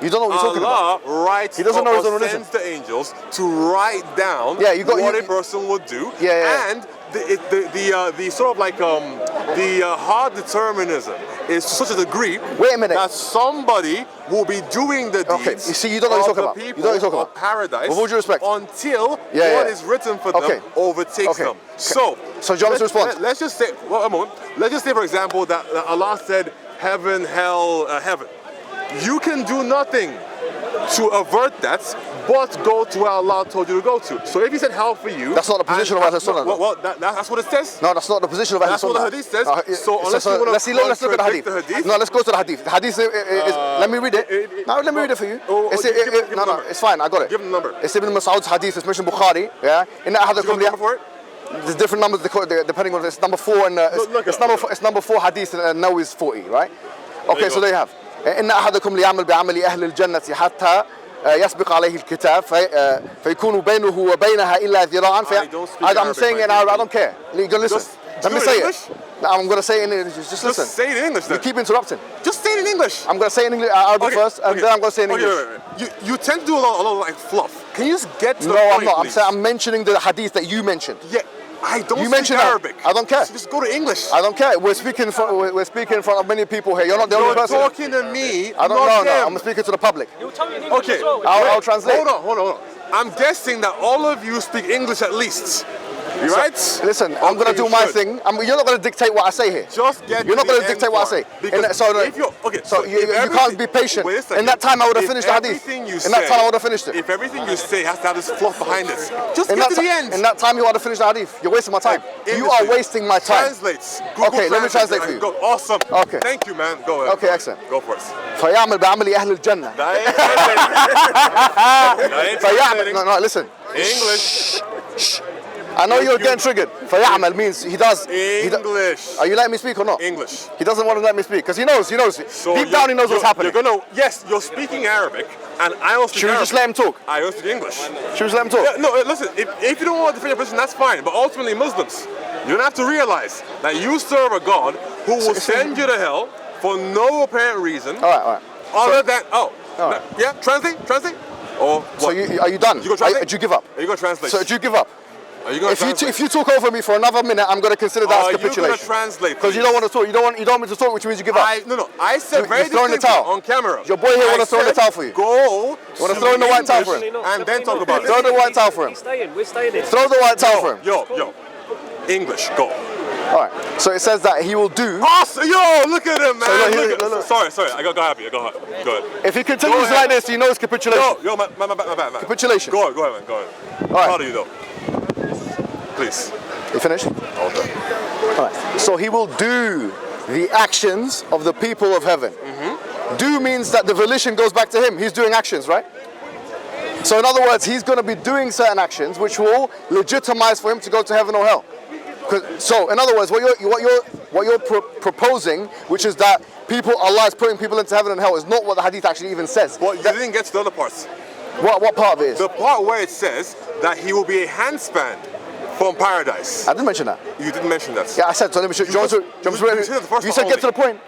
Speaker 2: You don't know what you're talking about.
Speaker 1: Allah writes. He doesn't know his own religion. Sends the angels to write down what a person would do. And the sort of like the hard determinism is to such a degree that somebody will be doing the deeds.
Speaker 2: Okay, you see, you don't know what you're talking about. You don't know what you're talking about.
Speaker 1: Paradise.
Speaker 2: With all due respect.
Speaker 1: Until what is written for them overtakes them. So
Speaker 2: do you want me to respond?
Speaker 1: Let's just say, a moment. Let's just say, for example, that Allah said, heaven, hell, heaven. You can do nothing to avert that, but go to where Allah told you to go to. So if he said hell for you...
Speaker 2: That's not the position of Ahlul Sunnah.
Speaker 1: Well, that's what it says?
Speaker 2: No, that's not the position of Ahlul Sunnah.
Speaker 1: That's what the hadith says. So unless you want to
Speaker 2: let's look at the hadith. No, let's go to the hadith. The hadith is... let me read it. No, let me read it for you. No, it's fine. I got it.
Speaker 1: Give him the number.
Speaker 2: It's Ibn Mas'ud's hadith. It's mentioned Bukhari. In that hadith...
Speaker 1: number for it?
Speaker 2: There's different numbers depending on... It's number 4 and... It's number 4 hadith and now is 40, right? Okay, so there you have. إن أحدكم ليعمل بعمل أهل الجنة حتى يسبق عليه الكتاب فيكون بينه وبينها إلا ذراعا. I'm saying it in Arabic. I don't care. You can listen. Let me say it. I'm going to say it in English. Just listen.
Speaker 1: Just say it in English then.
Speaker 2: You keep interrupting.
Speaker 1: Just say it in English.
Speaker 2: I'm going to say it in Arabic first, and then I'm going to say it in English.
Speaker 1: You tend to do a lot of like fluff. Can you just get to the point,
Speaker 2: I'm not. I'm mentioning the hadith that you mentioned.
Speaker 1: Yeah. I don't
Speaker 2: You
Speaker 1: speak
Speaker 2: mentioned
Speaker 1: Arabic.
Speaker 2: I don't care.
Speaker 1: Just go to English.
Speaker 2: I don't care. We're speaking in front of many people here. You're not the only person.
Speaker 1: You're talking to me.
Speaker 2: I don't
Speaker 1: not
Speaker 2: know.
Speaker 1: them.
Speaker 2: I'm speaking to the public.
Speaker 4: You'll tell me in English
Speaker 1: Okay.
Speaker 4: as well.
Speaker 2: I'll translate.
Speaker 1: Hold on. I'm guessing that all of you speak English at least. You right?
Speaker 2: Listen, I'm going to do my thing. You're not going to dictate what I say here.
Speaker 1: Just get
Speaker 2: You're not
Speaker 1: going
Speaker 2: going to dictate what I say. So you can't be patient. In that time, I would have finished the hadith. In that time, I would have finished it.
Speaker 1: If everything you say has to have this fluff behind it, just get to the end.
Speaker 2: In that time, you would have finished the hadith. You're wasting my time. You are wasting my time.
Speaker 1: Translates.
Speaker 2: Okay, let me translate for you.
Speaker 1: Awesome.
Speaker 2: Okay.
Speaker 1: Thank you, man. Go ahead.
Speaker 2: Okay, excellent.
Speaker 1: Go for it.
Speaker 2: فيعمل بعمل أهل الجنة. No, listen.
Speaker 1: English.
Speaker 2: I know you're getting triggered. فيعمل means he does.
Speaker 1: English.
Speaker 2: Are you letting me speak or not?
Speaker 1: English.
Speaker 2: He doesn't want to let me speak because he knows.
Speaker 1: So
Speaker 2: deep down he knows what's happening.
Speaker 1: Yes, you're speaking Arabic, and I don't speak
Speaker 2: Should we
Speaker 1: Arabic.
Speaker 2: just let him talk?
Speaker 1: I don't speak English.
Speaker 2: Should we just let him talk?
Speaker 1: Yeah, no, listen, if you don't want to defend your position, that's fine. But ultimately, Muslims, you're going to have to realize that you serve a God who will send you to hell for no apparent reason.
Speaker 2: All right.
Speaker 1: Other than,
Speaker 2: right.
Speaker 1: Yeah, translate? Or what?
Speaker 2: So are you done?
Speaker 1: You gonna translate?
Speaker 2: Do you give up?
Speaker 1: Are you going to translate?
Speaker 2: So do you give up?
Speaker 1: Are you going to translate?
Speaker 2: If you talk over me for another minute, I'm going to consider that as capitulation.
Speaker 1: Are you going to translate?
Speaker 2: Because you don't want to talk. You don't want me to talk, which means you give up.
Speaker 1: No. I said very
Speaker 2: throwing the
Speaker 1: distinctly
Speaker 2: towel
Speaker 1: on camera.
Speaker 2: Your boy here want to throw in the towel for you.
Speaker 1: Go.
Speaker 2: Want to throw in the white towel for him?
Speaker 1: And then talk about it.
Speaker 2: Throw the white towel for him.
Speaker 4: We're staying in.
Speaker 2: Throw the white towel for him.
Speaker 1: Yo. English, go.
Speaker 2: All right. So it says that he will do.
Speaker 1: Awesome. Yo, look at him, man.
Speaker 2: Look.
Speaker 1: Sorry. I got happy. Go ahead.
Speaker 2: If he continues like this, you know it's capitulation.
Speaker 1: Yo, my bad.
Speaker 2: Capitulation.
Speaker 1: Go ahead, man. Go ahead.
Speaker 2: All right.
Speaker 1: Proud of you, though. Please.
Speaker 2: You finished?
Speaker 1: Okay.
Speaker 2: All right. So he will do the actions of the people of heaven.
Speaker 1: Mm-hmm.
Speaker 2: Do means that the volition goes back to him. He's doing actions, right? So in other words, he's going to be doing certain actions which will legitimize for him to go to heaven or hell. So in other words, what you're proposing, which is that Allah is putting people into heaven and hell, is not what the hadith actually even says.
Speaker 1: Well, you didn't get to the other parts.
Speaker 2: What part of it is?
Speaker 1: The part where it says that he will be a handspan from paradise.
Speaker 2: I didn't mention that.
Speaker 1: You didn't mention that.
Speaker 2: Yeah, I said, so let me show you. You said get to the point.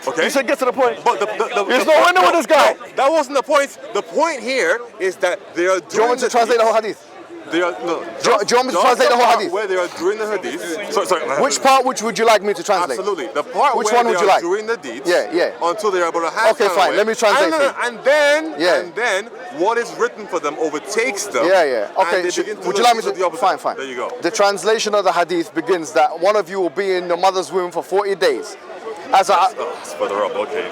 Speaker 1: Okay.
Speaker 2: You said get to the point.
Speaker 1: But
Speaker 2: there's no winner with this guy.
Speaker 1: No, that wasn't the point. The point here is that they are doing.
Speaker 2: Do you want me to translate the whole hadith?
Speaker 1: They are, no,
Speaker 2: do you want me to translate the whole hadith?
Speaker 1: Where they are doing the hadith. Sorry.
Speaker 2: Which part would you like me to translate?
Speaker 1: Absolutely. The part
Speaker 2: which
Speaker 1: where
Speaker 2: one would
Speaker 1: they
Speaker 2: you
Speaker 1: are
Speaker 2: like?
Speaker 1: doing the deeds.
Speaker 2: Yeah.
Speaker 1: Until they are able to have.
Speaker 2: Okay, fine. Let me translate.
Speaker 1: And then what is written for them overtakes them.
Speaker 2: Yeah. Okay. Would you like me to? Fine.
Speaker 1: There you go.
Speaker 2: The translation of the hadith begins that one of you will be in your mother's womb for 40 days.
Speaker 1: It's further up, okay.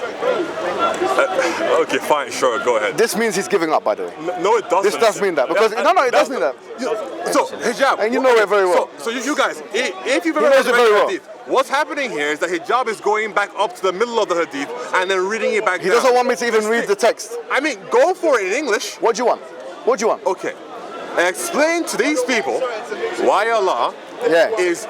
Speaker 1: Okay, fine, sure, go ahead.
Speaker 2: This means he's giving up, by the way.
Speaker 1: No, it doesn't.
Speaker 2: This does mean that. Because it does mean that.
Speaker 1: So, Hijab.
Speaker 2: And you know it very well.
Speaker 1: So you guys, if you've ever read the hadith, what's happening here is that Hijab is going back up to the middle of the hadith and then reading it back down.
Speaker 2: He doesn't want me to even read the text.
Speaker 1: I mean, go for it in English.
Speaker 2: What do you want?
Speaker 1: Okay. Explain to these people why Allah is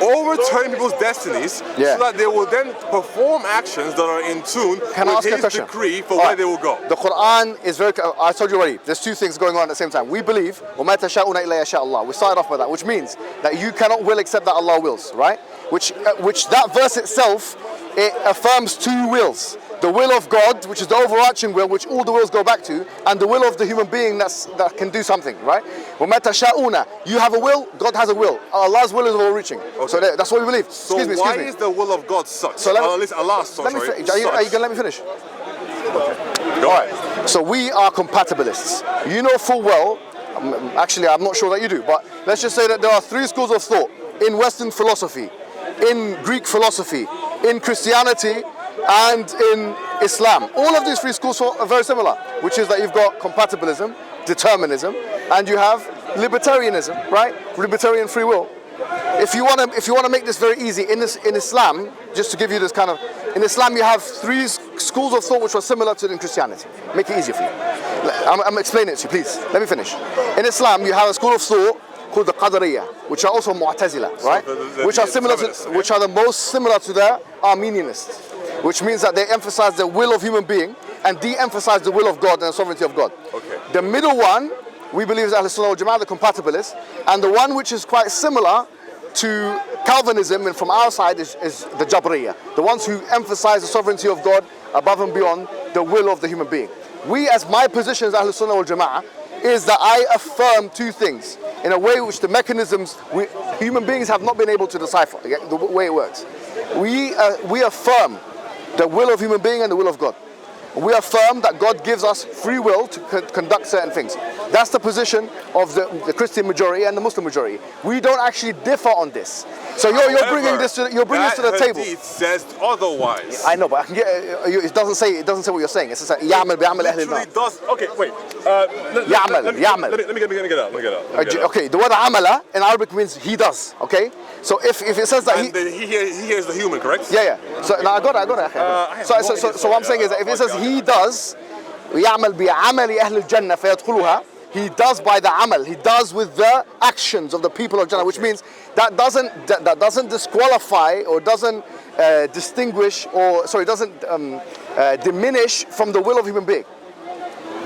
Speaker 1: overturning people's destinies so that they will then perform actions that are in tune with His decree for where they will go.
Speaker 2: The Quran is very. I told you already. There's two things going on at the same time. We believe وَمَا تَشَاءُونَ إِلَّا يَشَاءَ اللَّهُ. We started off with that, which means that you cannot will except that Allah wills, right? Which that verse itself, it affirms two wills. The will of God, which is the overarching will, which all the wills go back to, and the will of the human being that can do something, right? وَمَا تَشَاءُونَ. You have a will, God has a will. Allah's will is overreaching. Okay. So that's what we believe.
Speaker 1: So why is the will of God such?
Speaker 2: So
Speaker 1: at least Allah's such.
Speaker 2: Are you going to let me finish?
Speaker 1: Okay.
Speaker 2: All right. So we are compatibilists. You know full well, actually I'm not sure that you do, but let's just say that there are three schools of thought in Western philosophy, in Greek philosophy, in Christianity, and in Islam. All of these three schools are very similar, which is that you've got compatibilism, determinism, and you have libertarianism, right? Libertarian free will. If you want to make this very easy, in Islam, just to give you this kind of, in Islam you have three schools of thought which are similar to in Christianity. Make it easier for you. I'm explaining it to you, please. Let me finish. In Islam you have a school of thought called the Qadariyah, which are also Mu'tazila, right? Which are the most similar to the Armenianists. Which means that they emphasize the will of human being and de-emphasize the will of God and the sovereignty of God.
Speaker 1: Okay.
Speaker 2: The middle one, we believe is Ahl Sunnah wal Jama'ah, the compatibilists, and the one which is quite similar to Calvinism and from our side is the Jabriyah, the ones who emphasize the sovereignty of God above and beyond the will of the human being. We, as my position as Ahl Sunnah wal Jama'ah, is that I affirm two things in a way which the mechanisms human beings have not been able to decipher the way it works. We affirm the will of human being and the will of God. We affirm that God gives us free will to conduct certain things. That's the position of the Christian majority and the Muslim majority. We don't actually differ on this. So you're bringing this to the table.
Speaker 1: It says otherwise.
Speaker 2: I know, but I can get, it doesn't say what you're saying. It says like, يعمل بعمل أهل النار.
Speaker 1: It does. Okay, wait.
Speaker 2: يعمل.
Speaker 1: Let me get out.
Speaker 2: Okay, the word amala in Arabic means he does. Okay, so if it says that
Speaker 1: he hears the human, correct?
Speaker 2: Yeah. So now I got it. So what I'm saying is that if it says he does, يعمل بعمل أهل الجنة فيدخلها. He does by the amal. He does with the actions of the people of Jannah, which means that doesn't disqualify or doesn't distinguish or diminish from the will of human being.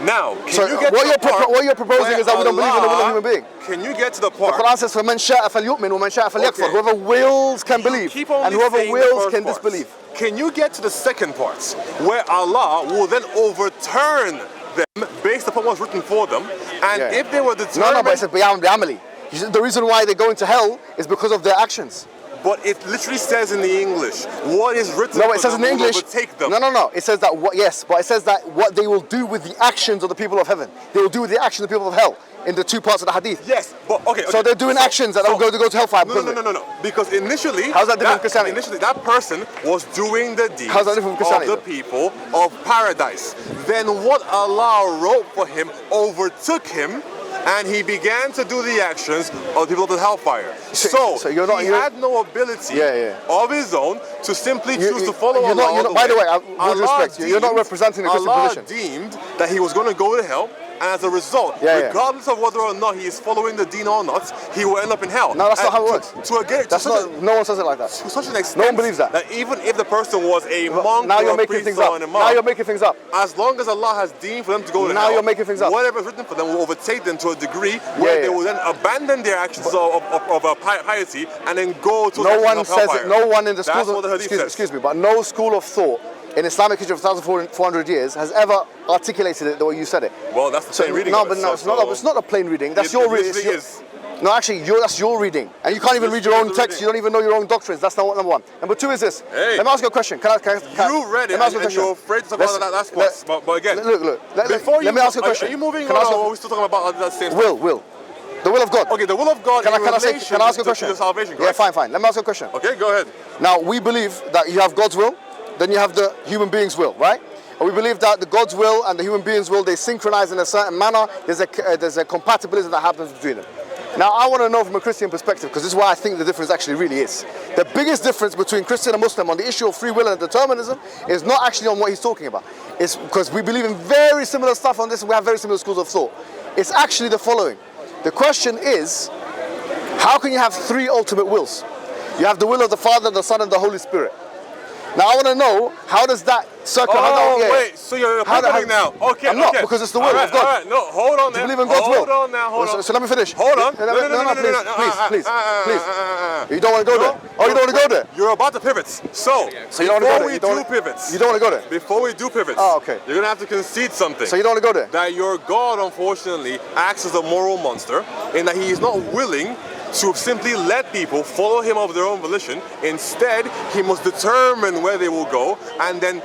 Speaker 1: Now,
Speaker 2: what you're proposing is that we don't believe in the will of human being.
Speaker 1: Can you get to the part?
Speaker 2: The Quran says, فَمَنْ شَاءَ فَلْيُؤْمِنْ وَمَنْ شَاءَ فَلْيَكْفُرْ. Whoever wills can believe, and whoever wills can disbelieve.
Speaker 1: Can you get to the second part, where Allah will then overturn them based upon what's written for them, and if they were determined...
Speaker 2: No, but it says بِيَعْمَلِ بِعَمَلِ. The reason why they go into hell is because of their actions.
Speaker 1: But it literally says in the English, what is written
Speaker 2: it says in the English.
Speaker 1: Them.
Speaker 2: No. It says that but it says that what they will do with the actions of the people of heaven, they will do with the actions of the people of hell. In the two parts of the hadith.
Speaker 1: Yes, but okay.
Speaker 2: So they're doing actions that will go to hellfire.
Speaker 1: No. Because initially,
Speaker 2: how's that different from Christianity?
Speaker 1: Initially, that person was doing the deeds
Speaker 2: of
Speaker 1: the people of paradise. Then what Allah wrote for him overtook him, and he began to do the actions of the people of the hellfire. So he had no ability of his own to simply choose to follow Allah.
Speaker 2: By the way, with respect, you're not representing the Christian position.
Speaker 1: Allah deemed that he was going to go to hell. And as a result, regardless of whether or not he is following the deen or not, he will end up in hell.
Speaker 2: No, that's not how it works. No one says it like that.
Speaker 1: To such an extent,
Speaker 2: no one believes that.
Speaker 1: That even if the person was a monk
Speaker 2: now
Speaker 1: or
Speaker 2: you're
Speaker 1: a
Speaker 2: making
Speaker 1: priest
Speaker 2: things
Speaker 1: or
Speaker 2: up.
Speaker 1: an imam,
Speaker 2: Now you're making things up.
Speaker 1: As long as Allah has deemed for them to go to hell,
Speaker 2: now you're making things up.
Speaker 1: Whatever is written for them will overtake them to a degree where they will then abandon their actions of piety and then go to
Speaker 2: no one says it. No one in the schools
Speaker 1: of
Speaker 2: excuse me, but no school of thought in Islamic history of 1,400 years has ever articulated it the way you said it.
Speaker 1: Well, that's the plain reading.
Speaker 2: No, but it's not a plain reading. That's your reading. No, actually, that's your reading, and you can't even read your own text. You don't even know your own doctrines. That's not number one. Number two is this.
Speaker 1: Hey,
Speaker 2: let me ask you a question. Can
Speaker 1: you read it, and you're afraid to talk about that last part. But again,
Speaker 2: look. Let me ask you a question.
Speaker 1: Are you moving on, or are we still talking about that same?
Speaker 2: Will. The will of God.
Speaker 1: Okay, the will of God. Can I ask you a question? To salvation,
Speaker 2: correct? Yeah, fine. Let me ask you a question.
Speaker 1: Okay, go ahead.
Speaker 2: Now we believe that you have God's will. Then you have the human being's will, right? And we believe that the God's will and the human being's will, they synchronize in a certain manner. There's a compatibility that happens between them. Now, I want to know from a Christian perspective, because this is why I think the difference actually really is. The biggest difference between Christian and Muslim on the issue of free will and determinism is not actually on what he's talking about. It's because we believe in very similar stuff on this, and we have very similar schools of thought. It's actually the following. The question is, how can you have three ultimate wills? You have the will of the Father, the Son, and the Holy Spirit. Now I want to know, how does that circle?
Speaker 1: Wait, so you're pivoting now? Okay,
Speaker 2: I'm not, because it's the will of God.
Speaker 1: All right, no, hold on.
Speaker 2: Do you believe in God's will?
Speaker 1: Hold on now.
Speaker 2: So let me finish.
Speaker 1: Hold on.
Speaker 2: No, please. You don't want to go there? Oh, you don't want to go there?
Speaker 1: You're about to pivot. So
Speaker 2: you don't want to go there?
Speaker 1: You don't want to go there? Before we do pivots,
Speaker 2: okay.
Speaker 1: You're going to have to concede something.
Speaker 2: So you don't want to go there?
Speaker 1: That your God, unfortunately, acts as a moral monster, in that he is not willing to simply let people follow him of their own volition. Instead, he must determine where they will go, and then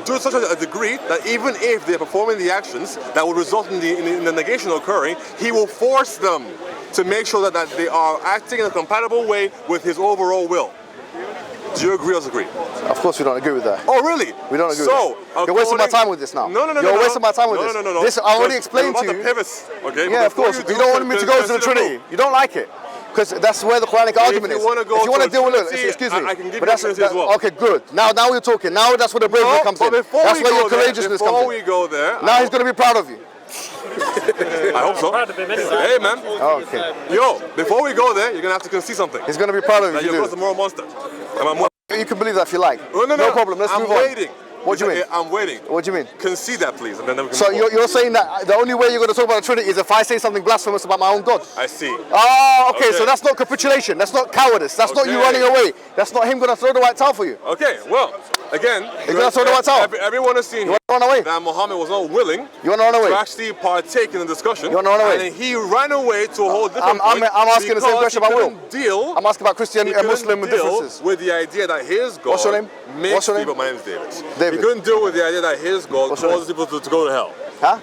Speaker 1: do such a degree that even if they're performing the actions that will result in the negation occurring, he will force them to make sure that they are acting in a compatible way with his overall will. Do you agree or disagree?
Speaker 2: Of course we don't agree with that.
Speaker 1: Oh, really?
Speaker 2: We don't agree with that. You're wasting my time with this now.
Speaker 1: No.
Speaker 2: You're wasting my time with this.
Speaker 1: No.
Speaker 2: This I already explained to you.
Speaker 1: Okay?
Speaker 2: Yeah, of course. You don't want me to go to the Trinity. You don't like it. Because that's where the Quranic argument is. If you want to deal with it, excuse me.
Speaker 1: I can give you the Trinity as well.
Speaker 2: Okay, good. Now we're talking. Now that's where the bravery comes in. That's where your courageousness comes in.
Speaker 1: Before we go there,
Speaker 2: now he's going to be proud of you.
Speaker 1: I hope so. Hey, man.
Speaker 2: Okay.
Speaker 1: Yo, before we go there, you're going to have to concede something.
Speaker 2: He's going to be proud of you.
Speaker 1: You're a moral monster.
Speaker 2: You can believe that if you like.
Speaker 1: No
Speaker 2: problem. Let's move on.
Speaker 1: I'm waiting.
Speaker 2: What do you mean?
Speaker 1: I'm waiting.
Speaker 2: What do you mean?
Speaker 1: Concede that, please. And then
Speaker 2: so you're saying that the only way you're going to talk about the Trinity is if I say something blasphemous about my own God?
Speaker 1: I see.
Speaker 2: Oh, okay. So that's not capitulation. That's not cowardice. That's not you running away. That's not him going to throw the white towel for you.
Speaker 1: Okay, well, Again, everyone has seen that Muhammad was not willing to actually partake in the discussion.
Speaker 2: You want to run away?
Speaker 1: And then he ran away to a whole different point.
Speaker 2: I'm asking the same question about Will. I'm asking about Christian and Muslim differences.
Speaker 1: With the idea that his God
Speaker 2: What's your name?
Speaker 1: makes people. My name is David. He couldn't deal with the idea that his God causes people to go to hell.
Speaker 2: Huh?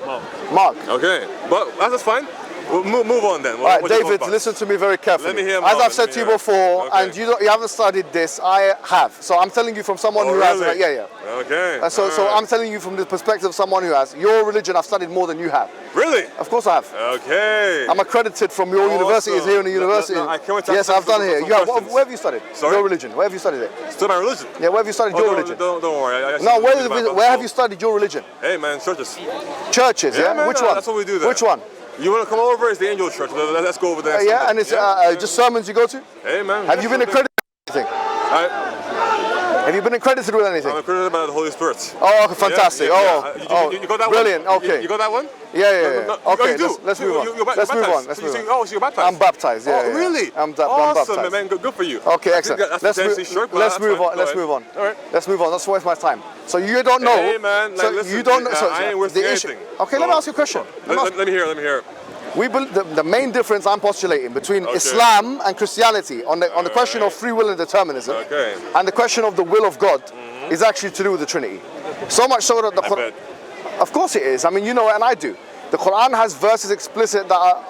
Speaker 2: Mark.
Speaker 1: Okay, but that's fine. We'll move on then.
Speaker 2: All right, David, listen to me very carefully.
Speaker 1: Let me hear
Speaker 2: As I've said to you before, and you haven't studied this, I have. So I'm telling you from someone who has. Yeah.
Speaker 1: Okay.
Speaker 2: So I'm telling you from the perspective of someone who has. Your religion, I've studied more than you have.
Speaker 1: Really?
Speaker 2: Of course I have.
Speaker 1: Okay.
Speaker 2: I'm accredited from your universities here in the university.
Speaker 1: Yes,
Speaker 2: I've done here. Where have you studied?
Speaker 1: Sorry?
Speaker 2: Your religion. Where have you studied it?
Speaker 1: Studied my religion?
Speaker 2: Yeah, where have you studied your religion?
Speaker 1: Don't worry.
Speaker 2: No, where have you studied your religion?
Speaker 1: Hey man, churches.
Speaker 2: Churches, yeah?
Speaker 1: Man,
Speaker 2: Which one?
Speaker 1: That's what we do there.
Speaker 2: Which one?
Speaker 1: You want to come over? It's the Angel Church. Let's go over there.
Speaker 2: Yeah, and it's just sermons you go to?
Speaker 1: Hey man.
Speaker 2: Have you been accredited with anything? Have you been accredited with anything?
Speaker 1: I'm accredited by the Holy Spirit.
Speaker 2: Oh, okay, fantastic.
Speaker 1: You got that
Speaker 2: brilliant.
Speaker 1: one?
Speaker 2: Okay.
Speaker 1: You got that one?
Speaker 2: Yeah. Okay,
Speaker 1: you
Speaker 2: let's move on. Let's move on.
Speaker 1: Oh, so you're baptized?
Speaker 2: I'm baptized, yeah.
Speaker 1: Oh, really?
Speaker 2: I'm baptized.
Speaker 1: Awesome, man. Good for you.
Speaker 2: Okay, excellent. Let's move on.
Speaker 1: All right.
Speaker 2: Let's move on. That's waste my time. So you don't know.
Speaker 1: Hey, man.
Speaker 2: So
Speaker 1: listen,
Speaker 2: you don't know.
Speaker 1: I ain't wasting anything.
Speaker 2: Okay, let me ask you a question.
Speaker 1: Let me hear.
Speaker 2: The main difference I'm postulating between Islam and Christianity on the question of free will and determinism and the question of the will of God is actually to do with the Trinity. So much so that the Quran, of course it is. I mean, you know, and I do. The Quran has verses explicit that are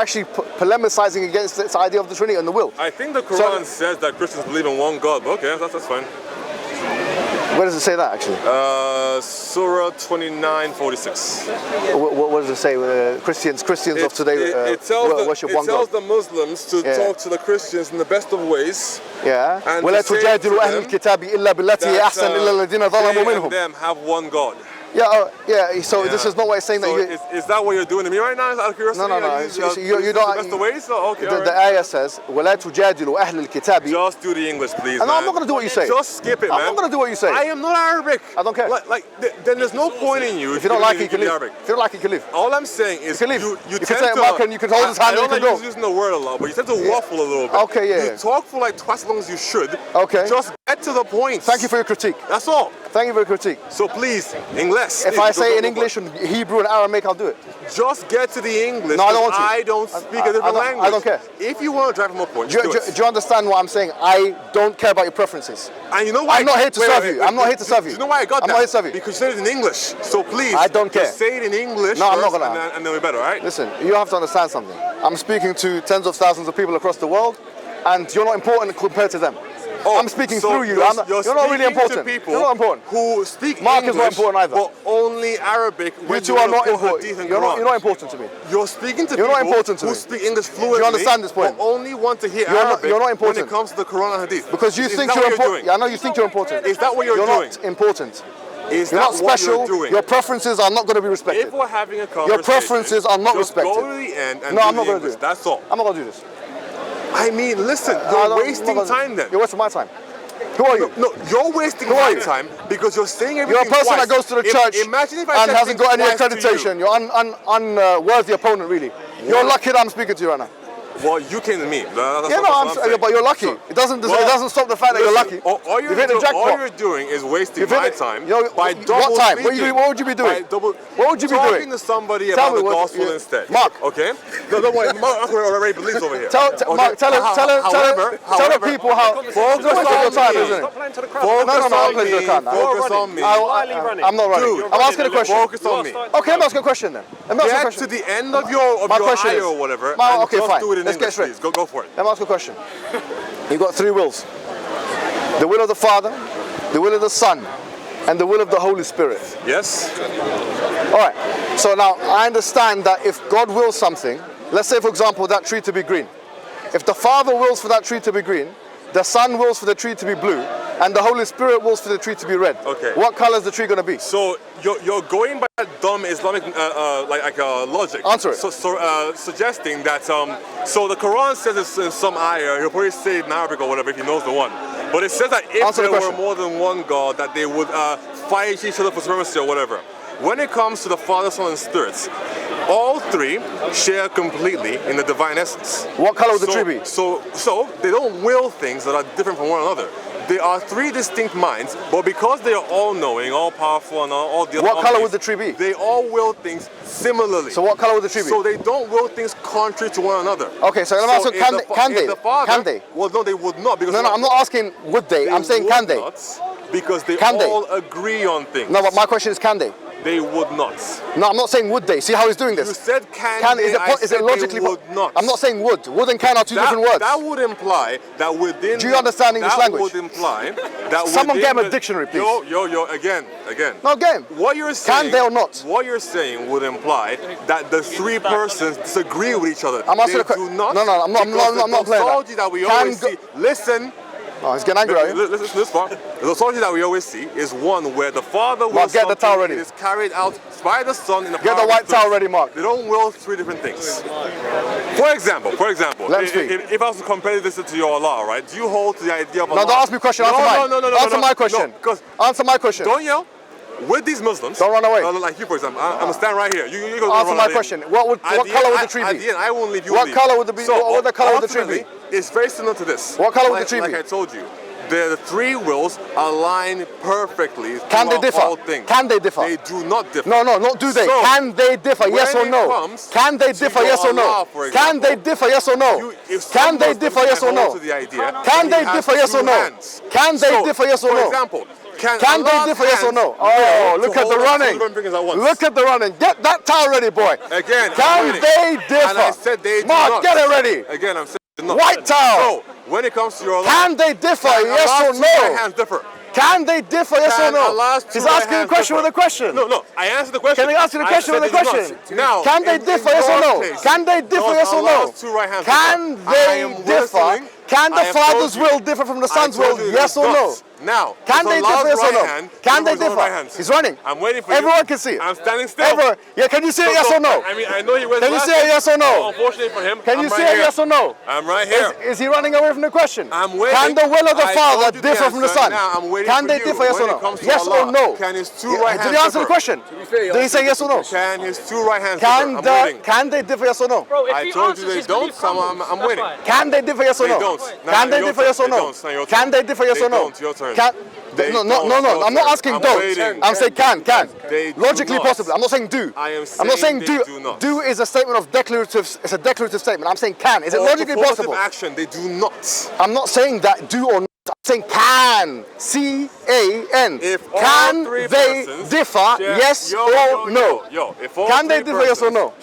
Speaker 2: actually polemicizing against this idea of the Trinity and the will.
Speaker 1: I think the Quran says that Christians believe in one God, but okay, that's fine.
Speaker 2: Where does it say that actually?
Speaker 1: Surah 29:46.
Speaker 2: What does it say? Christians of today worship one God.
Speaker 1: It tells the Muslims to talk to the Christians in the best of ways.
Speaker 2: Yeah.
Speaker 1: And
Speaker 2: ولا تجادلوا أهل الكتاب إلا بالتي هي أحسن إلا الذين ظلموا منهم.
Speaker 1: Them have one God.
Speaker 2: Yeah. So this is no way saying that you.
Speaker 1: Is that what you're doing to me right now? Out of curiosity?
Speaker 2: No. You don't.
Speaker 1: That's the way. So okay.
Speaker 2: The ayah says, ولا تجادلوا أهل الكتاب.
Speaker 1: Just do the English, please.
Speaker 2: And I'm not going to do what you say.
Speaker 1: Just skip it, man.
Speaker 2: I'm not going to do what you say.
Speaker 1: I am not Arabic.
Speaker 2: I don't care.
Speaker 1: Then there's no point in you.
Speaker 2: If you don't like it, you can leave. If you don't like it, you can leave.
Speaker 1: All I'm saying is
Speaker 2: you can leave.
Speaker 1: You
Speaker 2: can say Mark and you can hold his hand and you can go.
Speaker 1: I don't like using the word a lot, but you tend to waffle a little bit.
Speaker 2: Okay, yeah.
Speaker 1: You talk for like twice as long as you should.
Speaker 2: Okay.
Speaker 1: Just get to the point.
Speaker 2: Thank you for your critique.
Speaker 1: That's all.
Speaker 2: Thank you for your critique.
Speaker 1: So please, English.
Speaker 2: If I say in English and Hebrew and Aramaic, I'll do it.
Speaker 1: Just get to the English.
Speaker 2: No, I don't want to.
Speaker 1: I don't speak a different language.
Speaker 2: I don't care.
Speaker 1: If you want to drive from a point,
Speaker 2: do you understand what I'm saying? I don't care about your preferences.
Speaker 1: And you know why?
Speaker 2: I'm not here to serve you. I'm not here to serve you.
Speaker 1: Do you know why I got that?
Speaker 2: I'm not here to serve you.
Speaker 1: Because you said it in English. So please,
Speaker 2: I don't care.
Speaker 1: Just say it in English.
Speaker 2: No, I'm not
Speaker 1: first,
Speaker 2: gonna.
Speaker 1: and then we're better, all right?
Speaker 2: Listen, you have to understand something. I'm speaking to tens of thousands of people across the world, and you're not important compared to them. I'm speaking through you. You're not really important.
Speaker 1: People
Speaker 2: you're not important.
Speaker 1: Who speak
Speaker 2: Mark
Speaker 1: English,
Speaker 2: is not important either.
Speaker 1: But only Arabic.
Speaker 2: You two are not important. You're not important to me.
Speaker 1: You're speaking to
Speaker 2: people
Speaker 1: not important to who speak English fluently.
Speaker 2: Do you understand this point?
Speaker 1: But only want to hear Arabic
Speaker 2: you're not important.
Speaker 1: when it comes to the Quran and Hadith.
Speaker 2: Because you think you're important. Yeah, I know you think you're important.
Speaker 1: Is that what you're doing?
Speaker 2: You're not important.
Speaker 1: You're
Speaker 2: not special. Your preferences are not going to be respected.
Speaker 1: If we're having a conversation,
Speaker 2: your preferences are not respected.
Speaker 1: Just go to the end and
Speaker 2: I'm not going to do it.
Speaker 1: That's all.
Speaker 2: I'm not going to do this.
Speaker 1: I mean, listen, you're wasting time then.
Speaker 2: You're wasting my time. Who are you?
Speaker 1: No, you're wasting my time because you're saying everything.
Speaker 2: You're a person
Speaker 1: twice.
Speaker 2: that goes to the church and hasn't got any accreditation. You're unworthy opponent, really. You're lucky that I'm speaking to you right now.
Speaker 1: Well, you came to me.
Speaker 2: But you're lucky. It doesn't stop the fact that you're lucky.
Speaker 1: All you're doing is wasting my time by double speaking.
Speaker 2: What would you be doing? What would you be doing?
Speaker 1: Talking to somebody about the gospel instead.
Speaker 2: Mark.
Speaker 1: Okay? No, don't worry. Mark already believes over here.
Speaker 2: Mark, tell the people how.
Speaker 1: Focus on me. Focus on me.
Speaker 2: I'm not running. I'm asking a question.
Speaker 1: Focus on me.
Speaker 2: Okay, I'm asking a question then.
Speaker 1: Get to the end of your ayah or whatever.
Speaker 2: Okay, fine.
Speaker 1: Let's get straight. Go for it.
Speaker 2: Let me ask you a question. You've got three wills. The will of the Father, the will of the Son, and the will of the Holy Spirit.
Speaker 1: Yes.
Speaker 2: All right. So now I understand that if God wills something, let's say for example that tree to be green. If the Father wills for that tree to be green, the Son wills for the tree to be blue, and the Holy Spirit wills for the tree to be red.
Speaker 1: Okay.
Speaker 2: What color is the tree going to be?
Speaker 1: So you're going by that dumb Islamic logic.
Speaker 2: Answer it.
Speaker 1: So suggesting that so the Quran says it's in some ayah. He'll probably say it in Arabic or whatever if he knows the one. But it says that if there were more than one God, that they would fight each other for supremacy or whatever. When it comes to the Father, Son, and Spirit, all three share completely in the divine essence.
Speaker 2: What color would the tree be?
Speaker 1: So they don't will things that are different from one another. There are three distinct minds, but because they are all knowing, all powerful, and all the other
Speaker 2: What color
Speaker 1: things,
Speaker 2: would the tree be?
Speaker 1: They all will things similarly.
Speaker 2: So what color would the tree be?
Speaker 1: So they don't will things contrary to one another.
Speaker 2: Okay, so let me ask you, can they? Can they?
Speaker 1: Well, no, they would not. Because
Speaker 2: No, I'm not asking would they. I'm saying can they?
Speaker 1: Because they all agree on things.
Speaker 2: No, but my question is can they?
Speaker 1: They would not.
Speaker 2: No, I'm not saying would they. See how he's doing this?
Speaker 1: You said can they,
Speaker 2: is it logically
Speaker 1: they would not.
Speaker 2: I'm not saying would. Would and can are two different words.
Speaker 1: That would imply that within...
Speaker 2: Do you understand English language?
Speaker 1: That would imply that
Speaker 2: Someone get him a dictionary, please.
Speaker 1: Again.
Speaker 2: No, game.
Speaker 1: What you're saying...
Speaker 2: Can they or not?
Speaker 1: What you're saying would imply that the three persons disagree with each other.
Speaker 2: I'm asking a question. No, I'm not playing that.
Speaker 1: That we always see... Listen...
Speaker 2: Oh, he's getting angry, right?
Speaker 1: Listen to this part. The authority that we always see is one where the Father will
Speaker 2: get the towel ready.
Speaker 1: It is carried out by the Son in the
Speaker 2: Get the white towel ready, Mark.
Speaker 1: They don't will three different things. For example, if I was to compare this to your Allah, right? Do you hold to the idea of Allah?
Speaker 2: No, don't ask me a question. Answer mine.
Speaker 1: No.
Speaker 2: Answer my question. Answer my question.
Speaker 1: Don't yell. With these Muslims,
Speaker 2: don't run away.
Speaker 1: Like you, for example, I'm gonna stand right here. You go
Speaker 2: answer my question. What color would the tree be?
Speaker 1: At the end, I won't leave you.
Speaker 2: What color would the be? What the color would the tree be?
Speaker 1: It's very similar to this.
Speaker 2: What color would the tree be?
Speaker 1: Like I told you. The three wills align perfectly.
Speaker 2: Can they differ? Can they differ?
Speaker 1: They do not differ.
Speaker 2: No, not do they.
Speaker 1: So,
Speaker 2: can they differ? Yes or no? Can they differ? Yes or no? Can they differ? Yes or no? Can they differ? Yes or no? Can they differ? Yes or no? Can they differ? Yes or no?
Speaker 1: For example,
Speaker 2: can they differ? Yes or no? Oh, look at the running. Look at the running. Get that towel ready, boy.
Speaker 1: Again,
Speaker 2: can they differ?
Speaker 1: And I said they do
Speaker 2: Mark,
Speaker 1: not.
Speaker 2: get it ready.
Speaker 1: Again, I'm saying not.
Speaker 2: White towel.
Speaker 1: So, when it comes to your Allah,
Speaker 2: can they differ? Yes or no?
Speaker 1: Hands differ.
Speaker 2: Can they differ? Yes or no? He's asking a question with a question.
Speaker 1: No. I answered the question.
Speaker 2: Can I ask you the question with a question?
Speaker 1: Now,
Speaker 2: can they differ? Yes or no? Can they differ? Yes or no? Can they differ? Can the Father's will differ from the Son's will? Yes or no?
Speaker 1: Now,
Speaker 2: can they differ? Yes or no? Can they differ? He's running.
Speaker 1: I'm waiting for
Speaker 2: Everyone can see it.
Speaker 1: I'm standing still.
Speaker 2: Yeah, can you see it? Yes or no?
Speaker 1: I mean, I know he wears
Speaker 2: Can you see it? Yes or no?
Speaker 1: Unfortunately for him,
Speaker 2: can you see it? Yes or no?
Speaker 1: I'm right here.
Speaker 2: Is he running away from the question?
Speaker 1: I'm waiting.
Speaker 2: Can the will of the Father differ from the Son? Can they differ? Yes or no? Yes or no?
Speaker 1: Can his two right hands
Speaker 2: Did he answer the question? Did he say yes or no?
Speaker 1: Can his two right hands differ?
Speaker 2: Can they differ? Yes or no?
Speaker 1: I told you they don't. I'm waiting.
Speaker 2: Can they differ? Yes or no?
Speaker 1: They don't.
Speaker 2: Can they differ? Yes or no? Can they differ? Yes or no?
Speaker 1: Your turn.
Speaker 2: No. I'm not asking don't. I'm saying can. Logically possible. I'm not saying do.
Speaker 1: I'm not saying
Speaker 2: do. Do is a statement of declarative. It's a declarative statement. I'm saying can. Is it logically possible?
Speaker 1: Action. They do not.
Speaker 2: I'm not saying that do or not. I'm saying can. C-A-N. Can they differ? Yes or no? Can they differ? Yes or no?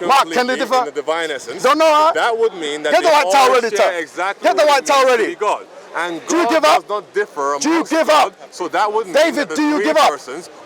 Speaker 2: Mark, can they differ?
Speaker 1: In the divine essence.
Speaker 2: Don't know.
Speaker 1: That would mean that
Speaker 2: get the white towel ready.
Speaker 1: Get
Speaker 2: the white towel ready.
Speaker 1: God. And
Speaker 2: do you
Speaker 1: God
Speaker 2: give up?
Speaker 1: does not differ
Speaker 2: do you give up?
Speaker 1: So that would mean
Speaker 2: David,
Speaker 1: that
Speaker 2: do you give up?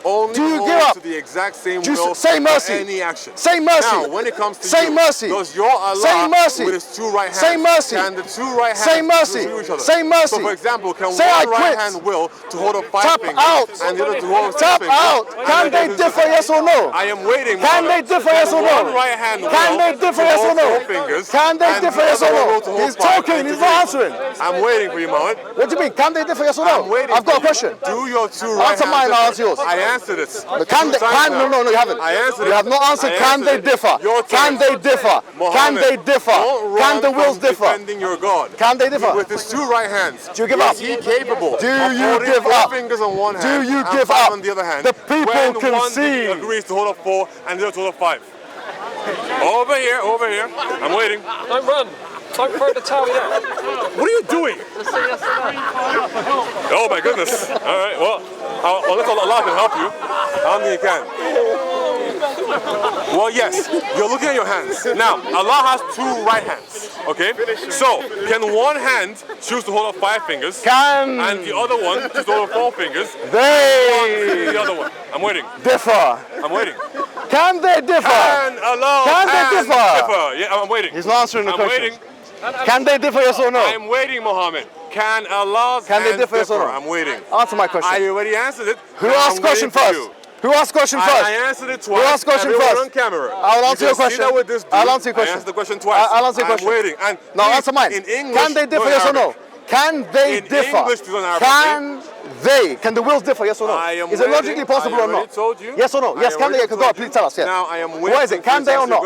Speaker 1: Only
Speaker 2: do you give up?
Speaker 1: To the exact same will
Speaker 2: same mercy.
Speaker 1: Any action.
Speaker 2: Same mercy.
Speaker 1: Now, when it comes to
Speaker 2: same mercy.
Speaker 1: Does your Allah
Speaker 2: same mercy.
Speaker 1: with his two right hands?
Speaker 2: Same mercy.
Speaker 1: Can the two right hands
Speaker 2: same mercy.
Speaker 1: each other?
Speaker 2: Same mercy.
Speaker 1: So, for example, can
Speaker 2: Say
Speaker 1: one right hand will to hold up 5 fingers and the other to hold up 6 fingers?
Speaker 2: Out. Can they differ? Yes or no?
Speaker 1: I am waiting.
Speaker 2: Can they differ? Yes or no?
Speaker 1: One right hand
Speaker 2: can they differ? Yes or no? Can they differ? Yes or no? He's talking. He's not answering.
Speaker 1: I'm waiting for you, Mohammed.
Speaker 2: What do you mean? Can they differ? Yes or no? I've got a question.
Speaker 1: Do your two right
Speaker 2: answer mine, I'll answer yours.
Speaker 1: I answered it.
Speaker 2: No, you haven't.
Speaker 1: I answered it.
Speaker 2: You have not answered. Can they differ? Can they differ? Can they differ? Can the wills differ?
Speaker 1: Defending your God.
Speaker 2: Can they differ?
Speaker 1: With his two right hands.
Speaker 2: Do you give up?
Speaker 1: Is he capable?
Speaker 2: Do you give up?
Speaker 1: Fingers on one hand.
Speaker 2: Do you give up?
Speaker 1: On the other hand.
Speaker 2: The people can see.
Speaker 1: One agrees to hold up 4 and the other to hold up 5. Over here. I'm waiting.
Speaker 4: Don't run. Don't throw the towel yet.
Speaker 1: What are you doing? Oh my goodness. All right, well, unless Allah can help you, I don't think He can. Well, yes, you're looking at your hands. Now, Allah has 2 right hands, okay? So, can one hand choose to hold up 5 fingers?
Speaker 2: Can.
Speaker 1: And the other one choose to hold up 4 fingers?
Speaker 2: The
Speaker 1: other one. I'm waiting.
Speaker 2: Differ.
Speaker 1: I'm waiting.
Speaker 2: Can they differ?
Speaker 1: Can Allah
Speaker 2: can they differ?
Speaker 1: Yeah, I'm waiting.
Speaker 2: He's not answering the question.
Speaker 1: I'm waiting.
Speaker 2: Can they differ? Yes or no?
Speaker 1: I'm waiting, Mohammed. Can Allah's
Speaker 2: Can they differ? Yes or no?
Speaker 1: I'm waiting.
Speaker 2: Answer my question.
Speaker 1: I already answered it.
Speaker 2: Who asked question first? Who asked question first?
Speaker 1: I answered it twice.
Speaker 2: Who asked question first?
Speaker 1: On camera.
Speaker 2: I'll answer your question. I'll answer your question.
Speaker 1: I answered the question twice.
Speaker 2: I'll answer your question.
Speaker 1: I'm waiting. And
Speaker 2: no, answer mine.
Speaker 1: In English,
Speaker 2: can they differ? Yes or no? Can they differ? Can they? Can the wills differ? Yes or no? Is it logically possible or not?
Speaker 1: Told you.
Speaker 2: Yes or no? Yes. Can they? Go. Please tell us. Yes.
Speaker 1: Now I am waiting.
Speaker 2: What is it? Can they or not?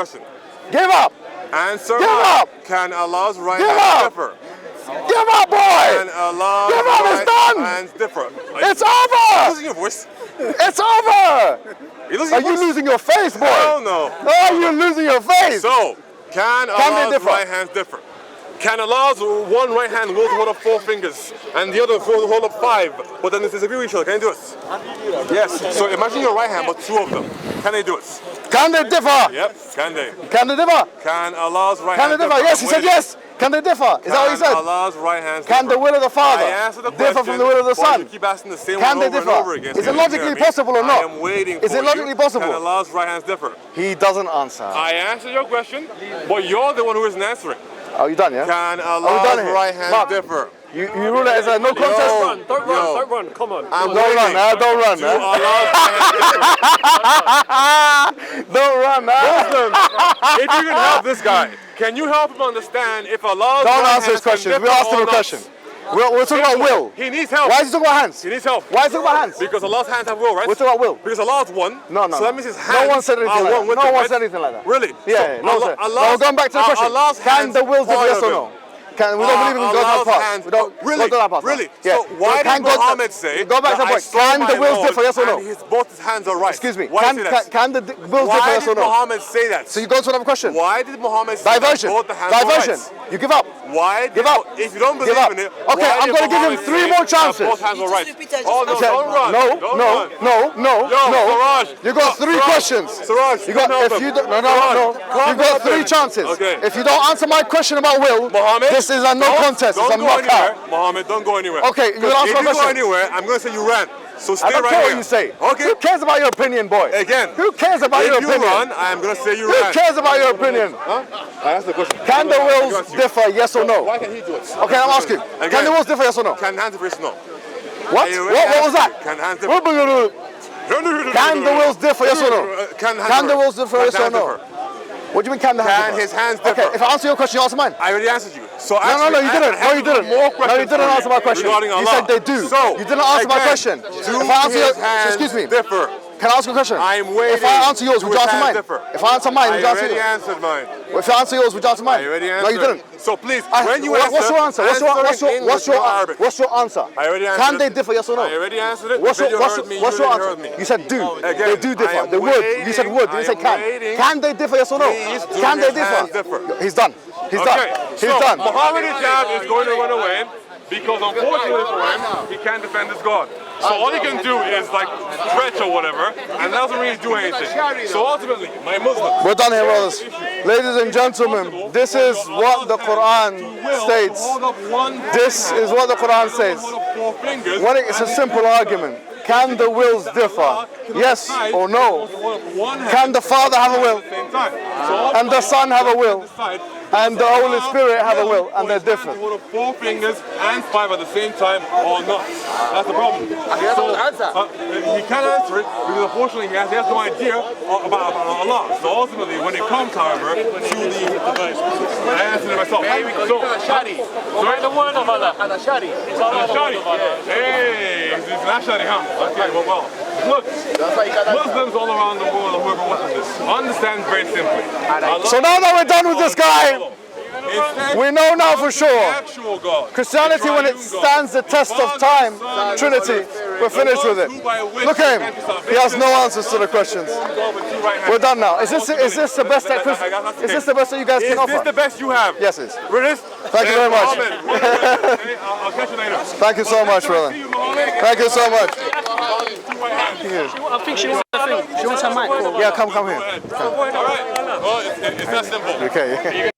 Speaker 2: Give up.
Speaker 1: Answer.
Speaker 2: Give up.
Speaker 1: Can Allah's right hand differ?
Speaker 2: Give up, boy!
Speaker 1: Can Allah's
Speaker 2: Give up, it's
Speaker 1: right
Speaker 2: done!
Speaker 1: hands differ?
Speaker 2: It's
Speaker 1: Are you
Speaker 2: over!
Speaker 1: losing your voice?
Speaker 2: It's over! Are you losing your face, boy?
Speaker 1: Hell no.
Speaker 2: Oh, you're losing your face!
Speaker 1: So, can
Speaker 2: they
Speaker 1: Allah's
Speaker 2: differ?
Speaker 1: right hands differ? Can Allah's one right hand will hold up 4 fingers and the other will hold up 5, but then they disagree with each other? Can they do it? Yes. So imagine your right hand, but 2 of them. Can they do it?
Speaker 2: Can they differ?
Speaker 1: Yep. Can they?
Speaker 2: Can they differ?
Speaker 1: Can Allah's right
Speaker 2: Can
Speaker 1: hand
Speaker 2: they differ?
Speaker 1: differ?
Speaker 2: Yes, he said yes. Can they differ? Is that what he
Speaker 1: Can
Speaker 2: said?
Speaker 1: Allah's right hands
Speaker 2: Can
Speaker 1: differ?
Speaker 2: the will of the Father
Speaker 1: I answered the
Speaker 2: differ
Speaker 1: question,
Speaker 2: from the will of the
Speaker 1: but
Speaker 2: Son?
Speaker 1: you keep asking the same
Speaker 2: Can
Speaker 1: one
Speaker 2: they
Speaker 1: over
Speaker 2: differ?
Speaker 1: and over again.
Speaker 2: Is
Speaker 1: So
Speaker 2: it
Speaker 1: you
Speaker 2: logically
Speaker 1: hear me?
Speaker 2: possible or not?
Speaker 1: I am waiting
Speaker 2: Is
Speaker 1: for
Speaker 2: it logically
Speaker 1: you.
Speaker 2: possible?
Speaker 1: Can Allah's right hands differ?
Speaker 2: He doesn't answer.
Speaker 1: I answered your question, but you're the one who isn't answering.
Speaker 2: Oh, you done, yeah?
Speaker 1: Can
Speaker 2: done
Speaker 1: Allah's
Speaker 2: here?
Speaker 1: right hands
Speaker 2: Mark.
Speaker 1: differ?
Speaker 2: You rule it as a no contest?
Speaker 4: Don't run, come on.
Speaker 1: I'm
Speaker 2: Don't run,
Speaker 1: waiting.
Speaker 2: don't run,
Speaker 1: Do Allah's right hands differ?
Speaker 2: Don't run,
Speaker 1: Muslims, if you can help this guy, can you help him understand if Allah's
Speaker 2: Don't
Speaker 1: right
Speaker 2: answer his
Speaker 1: hands can
Speaker 2: question.
Speaker 1: differ
Speaker 2: We asked him
Speaker 1: or
Speaker 2: a
Speaker 1: not?
Speaker 2: question. We're talking about will.
Speaker 1: He needs help.
Speaker 2: Why is he talking about hands?
Speaker 1: He needs help.
Speaker 2: Why is he talking about hands?
Speaker 1: Because Allah's hands have will, right?
Speaker 2: We're talking about will.
Speaker 1: Because Allah's one.
Speaker 2: No.
Speaker 1: So that means his hands
Speaker 2: No one said anything
Speaker 1: are
Speaker 2: like
Speaker 1: one
Speaker 2: that.
Speaker 1: with
Speaker 2: No
Speaker 1: him,
Speaker 2: one
Speaker 1: right?
Speaker 2: said anything like that.
Speaker 1: Really?
Speaker 2: Yeah, no one said.
Speaker 1: Allah's,
Speaker 2: No, we're going back to the question.
Speaker 1: Allah's
Speaker 2: Can
Speaker 1: hands
Speaker 2: the will differ,
Speaker 1: part
Speaker 2: yes
Speaker 1: of
Speaker 2: or
Speaker 1: him.
Speaker 2: no? We don't believe in God
Speaker 1: Allah's
Speaker 2: parts.
Speaker 1: hands.
Speaker 2: We don't
Speaker 1: Really?
Speaker 2: God parts.
Speaker 1: Really?
Speaker 2: Yeah.
Speaker 1: So why
Speaker 2: can
Speaker 1: did Muhammad say
Speaker 2: Go back to the
Speaker 1: that I
Speaker 2: point.
Speaker 1: saw
Speaker 2: Can
Speaker 1: my
Speaker 2: the wills
Speaker 1: Lord
Speaker 2: differ, yes or no?
Speaker 1: and both his hands are right?
Speaker 2: Excuse me.
Speaker 1: Why did he say that?
Speaker 2: Can the wills differ,
Speaker 1: Why
Speaker 2: yes or
Speaker 1: did
Speaker 2: no?
Speaker 1: Muhammad say that?
Speaker 2: So you go to another question.
Speaker 1: Why did Muhammad say
Speaker 2: Diversion.
Speaker 1: that both the hands are
Speaker 2: Diversion.
Speaker 1: right?
Speaker 2: You give up.
Speaker 1: Why?
Speaker 2: Give up.
Speaker 1: If you don't
Speaker 2: Give
Speaker 1: believe
Speaker 2: up.
Speaker 1: in it,
Speaker 2: Okay,
Speaker 1: why
Speaker 2: I'm
Speaker 1: did
Speaker 2: going to give him
Speaker 1: Muhammad
Speaker 2: 3
Speaker 1: say
Speaker 2: more
Speaker 1: that
Speaker 2: chances.
Speaker 1: both hands are right. Oh no!
Speaker 2: Okay.
Speaker 1: Don't run!
Speaker 2: No,
Speaker 1: Don't
Speaker 2: no,
Speaker 1: run.
Speaker 2: no.
Speaker 1: Siraj,
Speaker 2: You got 3 questions.
Speaker 1: Siraj,
Speaker 2: You got
Speaker 1: can't help
Speaker 2: if you
Speaker 1: him.
Speaker 2: don't, no.
Speaker 1: Siraj,
Speaker 2: You got 3 chances.
Speaker 1: Okay.
Speaker 2: If you don't answer my question about will,
Speaker 1: Mohammed,
Speaker 2: this is a no contest. It's a
Speaker 1: Don't go anywhere.
Speaker 2: knockout.
Speaker 1: Mohammed, don't go anywhere.
Speaker 2: Okay, you're gonna answer my
Speaker 1: If you go
Speaker 2: question.
Speaker 1: anywhere, I'm going to say you ran. So stay
Speaker 2: I don't
Speaker 1: right
Speaker 2: care
Speaker 1: here.
Speaker 2: what you say.
Speaker 1: Okay.
Speaker 2: Who cares about your opinion, boy?
Speaker 1: Again.
Speaker 2: Who cares about your
Speaker 1: If you
Speaker 2: opinion?
Speaker 1: run, I'm going to say you
Speaker 2: Who
Speaker 1: ran.
Speaker 2: cares about your opinion?
Speaker 1: Huh? I asked the question.
Speaker 2: Can the wills differ, yes or no?
Speaker 1: Why can't he do it?
Speaker 2: Okay, I'm asking.
Speaker 1: Again.
Speaker 2: Can the wills differ, yes or no?
Speaker 1: Can hands differ? No.
Speaker 2: What?
Speaker 1: I already
Speaker 2: What was that?
Speaker 1: asked you. Can hands differ?
Speaker 2: Can the wills differ, yes or no? Can the wills differ, yes or no? What do you mean can the hands
Speaker 1: Can
Speaker 2: differ?
Speaker 1: his hands differ?
Speaker 2: Okay, if I answer your question, you answer mine.
Speaker 1: I already answered you. So
Speaker 2: No, you didn't. No, you didn't.
Speaker 1: More
Speaker 2: No,
Speaker 1: questions
Speaker 2: you didn't
Speaker 1: for
Speaker 2: answer my question.
Speaker 1: regarding
Speaker 2: You
Speaker 1: Allah.
Speaker 2: said they do.
Speaker 1: So,
Speaker 2: You didn't answer my
Speaker 1: again,
Speaker 2: question.
Speaker 1: do
Speaker 2: If I answer
Speaker 1: his
Speaker 2: your,
Speaker 1: hands
Speaker 2: excuse me.
Speaker 1: differ?
Speaker 2: Can I ask you a question?
Speaker 1: I'm waiting.
Speaker 2: If I answer yours, would you
Speaker 1: Do his
Speaker 2: answer
Speaker 1: hands
Speaker 2: mine?
Speaker 1: differ?
Speaker 2: If I answer mine, would you
Speaker 1: I
Speaker 2: answer
Speaker 1: already
Speaker 2: yours?
Speaker 1: answered mine.
Speaker 2: If I answer yours, would you answer mine?
Speaker 1: I already answered.
Speaker 2: No, you didn't.
Speaker 1: So please,
Speaker 2: I-
Speaker 1: when you
Speaker 2: what's your answer? What's your
Speaker 1: Arabic.
Speaker 2: what's your answer?
Speaker 1: I already answered
Speaker 2: Can
Speaker 1: it.
Speaker 2: they differ? Yes or no?
Speaker 1: I already answered it.
Speaker 2: What's
Speaker 1: You
Speaker 2: your
Speaker 1: heard me. You
Speaker 2: what's your
Speaker 1: didn't
Speaker 2: answer?
Speaker 1: heard me.
Speaker 2: You said do.
Speaker 1: Again,
Speaker 2: They do
Speaker 1: I
Speaker 2: differ.
Speaker 1: am
Speaker 2: They would. You said
Speaker 1: waiting.
Speaker 2: would. You said
Speaker 1: I am
Speaker 2: can.
Speaker 1: waiting.
Speaker 2: Can they differ? Yes or no?
Speaker 1: Please do
Speaker 2: Can they
Speaker 1: his hands
Speaker 2: differ?
Speaker 1: differ.
Speaker 2: He's done. He's
Speaker 1: Okay,
Speaker 2: done. He's
Speaker 1: so
Speaker 2: done.
Speaker 1: Mohammed Hijab is going to run away because unfortunately for him, he can't defend his God. So all he can do is like stretch or whatever, and that doesn't really do anything. So ultimately, my Muslims.
Speaker 2: We're done here, brothers. Ladies and gentlemen, this is what the Quran states. This is what the Quran says. It's a simple argument. Can the wills differ? Yes or no? Can the Father have a will? And the Son have a will? And the Holy Spirit have a will? And they're different.
Speaker 1: 4 fingers and 5 at the same time or not? That's the problem. He can't answer it because unfortunately he has no idea about Allah. So ultimately, when it comes, however, to the I answered it myself.
Speaker 4: Sorry, the word of Allah.
Speaker 1: Ashari. Hey, it's an Ashari, huh? Okay, well. Look, Muslims all around the world, or whoever watches this, understand very simply.
Speaker 2: So now that we're done with this guy, we know now for sure. Christianity, when it stands the test of time, Trinity, we're finished with it. Look at him. He has no answers to the questions. We're done now. Is this the best that is this the best that you guys can offer?
Speaker 1: Is this the best you have?
Speaker 2: Yes, it is.
Speaker 1: Really?
Speaker 2: Thank you very much.
Speaker 1: I'll catch you later.
Speaker 2: Thank you so much, brother. Thank you so much.
Speaker 3: I think she wants a thing. She wants her mic.
Speaker 2: Yeah, come here.
Speaker 1: All right. Well, it's that simple.
Speaker 2: Okay.